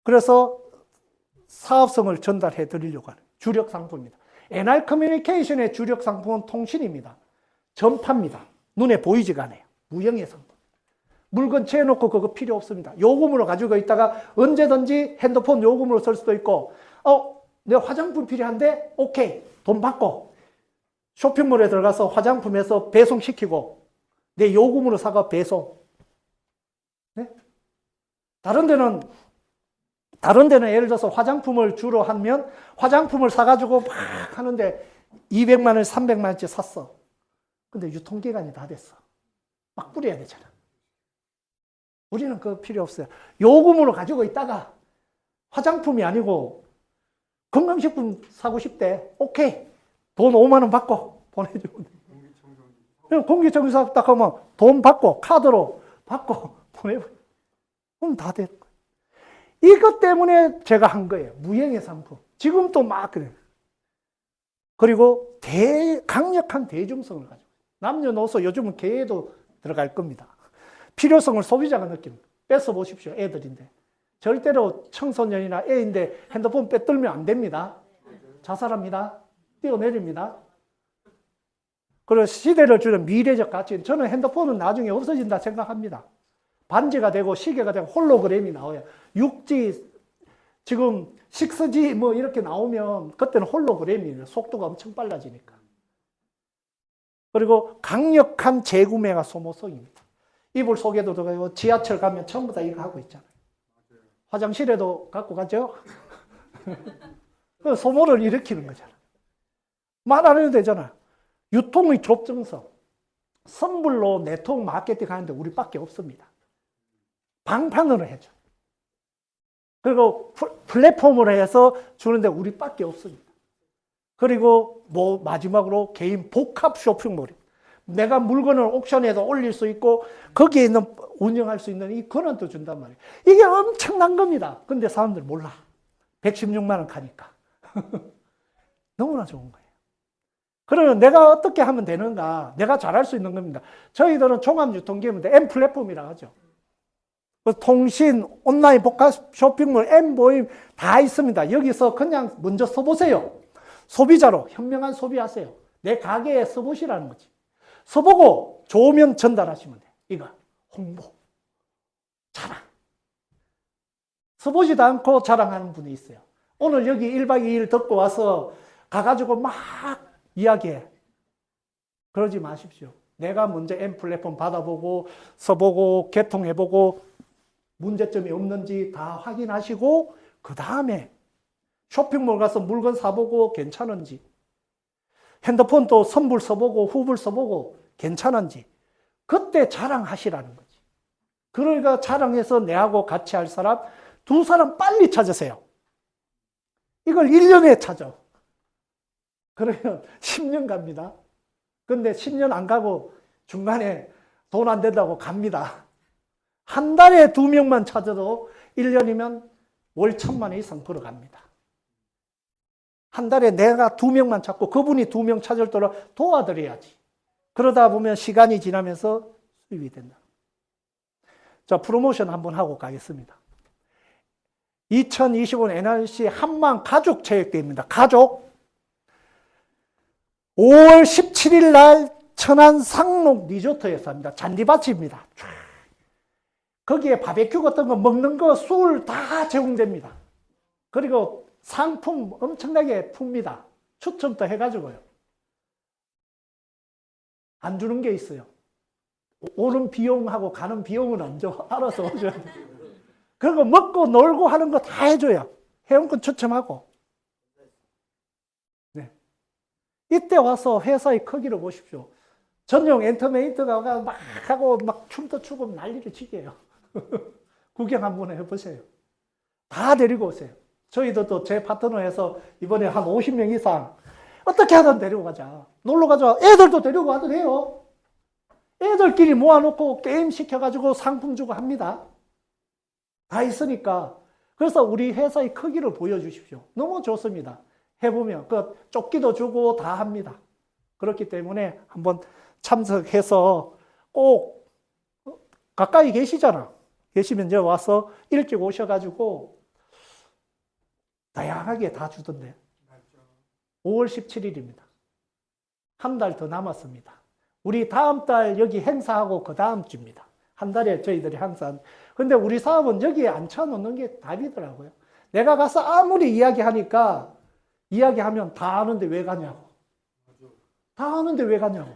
그래서 사업성을 전달해 드리려고 하는 주력 상품입니다. NR 커뮤니케이션의 주력 상품은 통신입니다. 전파입니다. 눈에 보이지가 않아요. 무형의 상품. 물건 채워놓고 그거 필요 없습니다. 요금으로 가지고 있다가 언제든지 핸드폰 요금으로 쓸 수도 있고, 내 화장품 필요한데? 오케이. 돈 받고. 쇼핑몰에 들어가서 화장품에서 배송시키고, 내 요금으로 사가 배송. 네? 다른 데는 예를 들어서 화장품을 주로 하면 화장품을 사가지고 막 하는데 200만 원, 300만 원치 샀어. 근데 유통기간이 다 됐어. 막 뿌려야 되잖아. 우리는 그거 필요 없어요. 요금으로 가지고 있다가 화장품이 아니고 건강식품 사고 싶대. 오케이. 돈 5만 원 받고 보내주면 돼. 공기청정기 딱 하면 돈 받고 카드로 받고 보내버려. 그럼 다 됐고. 이것 때문에 제가 한 거예요. 무형의 상품. 지금도 막 그래요. 그리고 강력한 대중성을 가지고. 남녀노소 요즘은 개에도 들어갈 겁니다. 필요성을 소비자가 느끼는 거예요. 뺏어 보십시오. 애들인데. 절대로 청소년이나 애인데 핸드폰 빼들면 안 됩니다. 자살합니다. 뛰어내립니다. 그리고 시대를 주는 미래적 가치. 저는 핸드폰은 나중에 없어진다 생각합니다. 반지가 되고 시계가 되고 홀로그램이 나와요. 6G, 지금 6G 뭐 이렇게 나오면 그때는 홀로그램이에요. 속도가 엄청 빨라지니까. 그리고 강력한 재구매가 소모성입니다. 이불 속에도 들어가요. 지하철 가면 전부 다 이거 하고 있잖아요. 화장실에도 갖고 가죠. 그 소모를 일으키는 거잖아요. 말 안 해도 되잖아요. 유통의 좁증성. 선불로 네트워크 마케팅 하는데 우리밖에 없습니다. 방판으로 해줘. 그리고 플랫폼으로 해서 주는데 우리밖에 없습니다. 그리고 뭐 마지막으로 개인 복합 쇼핑몰입니다. 내가 물건을 옥션에도 올릴 수 있고 거기에 있는 운영할 수 있는 이 권한도 준단 말이에요. 이게 엄청난 겁니다. 근데 사람들 몰라. 116만 원 가니까. 너무나 좋은 거예요. 그러면 내가 어떻게 하면 되는가? 내가 잘할 수 있는 겁니다. 저희들은 종합유통기업인데 M 플랫폼이라 하죠. 통신, 온라인 복합 쇼핑몰, M모임 다 있습니다. 여기서 그냥 먼저 써보세요. 소비자로 현명한 소비하세요. 내 가게에 써보시라는 거지. 써보고 좋으면 전달하시면 돼. 이거 홍보, 자랑. 써보지도 않고 자랑하는 분이 있어요. 오늘 여기 1박 2일 듣고 와서 가가지고 막 이야기해. 그러지 마십시오. 내가 먼저 M 플랫폼 받아보고 써보고 개통해보고 문제점이 없는지 다 확인하시고 그 다음에 쇼핑몰 가서 물건 사보고 괜찮은지 핸드폰도 선불 써보고 후불 써보고 괜찮은지 그때 자랑하시라는 거지. 그러니까 자랑해서 내하고 같이 할 사람 두 사람 빨리 찾으세요. 이걸 1년에 찾아. 그러면 10년 갑니다. 근데 10년 안 가고 중간에 돈 안 된다고 갑니다. 한 달에 2명만 찾아도 1년이면 월 1,000만 원 이상 벌어갑니다. 한 달에 내가 2명만 찾고 그분이 2명 찾을도록 도와드려야지. 그러다 보면 시간이 지나면서 수입이 된다. 자, 프로모션 한번 하고 가겠습니다. 2025 NRC 한만 가족 체육대회입니다. 가족. 5월 17일 날 천안 상록 리조트에서 합니다. 잔디밭입니다. 거기에 바베큐 같은 거 먹는 거 술 다 제공됩니다. 그리고 상품 엄청나게 풉니다. 추첨도 해가지고요. 안 주는 게 있어요. 오는 비용하고 가는 비용은 안 줘. 알아서 오셔야 돼요. 그리고 먹고 놀고 하는 거 다 해줘요. 회원권 추첨하고. 네. 이때 와서 회사의 크기를 보십시오. 전용 엔터테인먼트가 막 하고 막 춤도 추고 난리를 치게 해요. 구경 한번 해보세요. 다 데리고 오세요. 저희도 또 제 파트너에서 이번에 한 50명 이상 어떻게 하든 데리고 가자. 놀러 가자. 애들도 데리고 가도 돼요. 애들끼리 모아놓고 게임 시켜가지고 상품 주고 합니다. 다 있으니까. 그래서 우리 회사의 크기를 보여주십시오. 너무 좋습니다. 해보면 그 조끼도 주고 다 합니다. 그렇기 때문에 한번 참석해서 꼭 가까이 계시잖아. 계시면 이제 와서 일찍 오셔가지고 다양하게 다 주던데. 5월 17일입니다. 한 달 더 남았습니다. 우리 다음 달 여기 행사하고 그 다음 주입니다. 한 달에 저희들이 항상. 근데 우리 사업은 여기에 앉혀놓는 게 답이더라고요. 내가 가서 아무리 이야기하니까 이야기하면 다 아는데 왜 가냐고. 다 아는데 왜 가냐고.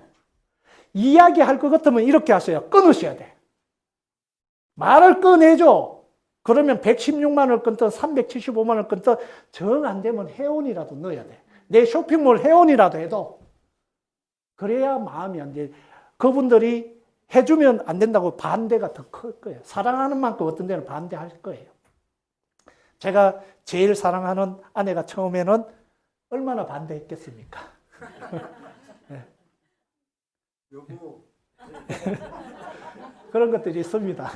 이야기할 것 같으면 이렇게 하세요. 끊으셔야 돼. 말을 꺼내줘. 그러면 116만 원 끊든 375만 원 끊든 정 안 되면 회원이라도 넣어야 돼. 내 쇼핑몰 회원이라도 해도. 그래야 마음이 안 돼. 그분들이 해주면 안 된다고 반대가 더 클 거예요. 사랑하는 만큼 어떤 데는 반대할 거예요. 제가 제일 사랑하는 아내가 처음에는 얼마나 반대했겠습니까? 네. 그런 것들이 있습니다.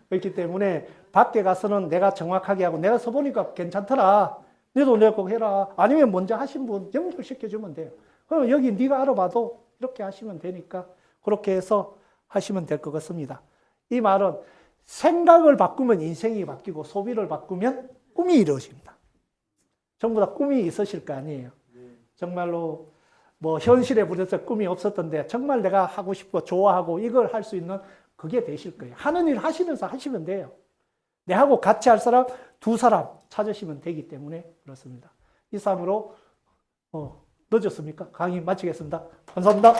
그렇기 때문에 밖에 가서는 내가 정확하게 하고 내가 써보니까 괜찮더라. 너도 내가 꼭 해라. 아니면 먼저 하신 분 연결시켜주면 돼요. 그럼 여기 네가 알아봐도 이렇게 하시면 되니까 그렇게 해서 하시면 될 것 같습니다. 이 말은 생각을 바꾸면 인생이 바뀌고 소비를 바꾸면 꿈이 이루어집니다. 전부 다 꿈이 있으실 거 아니에요. 정말로 뭐 현실에 부딪혀 꿈이 없었던데 정말 내가 하고 싶고 좋아하고 이걸 할 수 있는 그게 되실 거예요. 하는 일 하시면서 하시면 돼요. 내하고 같이 할 사람 두 사람 찾으시면 되기 때문에 그렇습니다. 이상으로 늦었습니까? 강의 마치겠습니다. 감사합니다.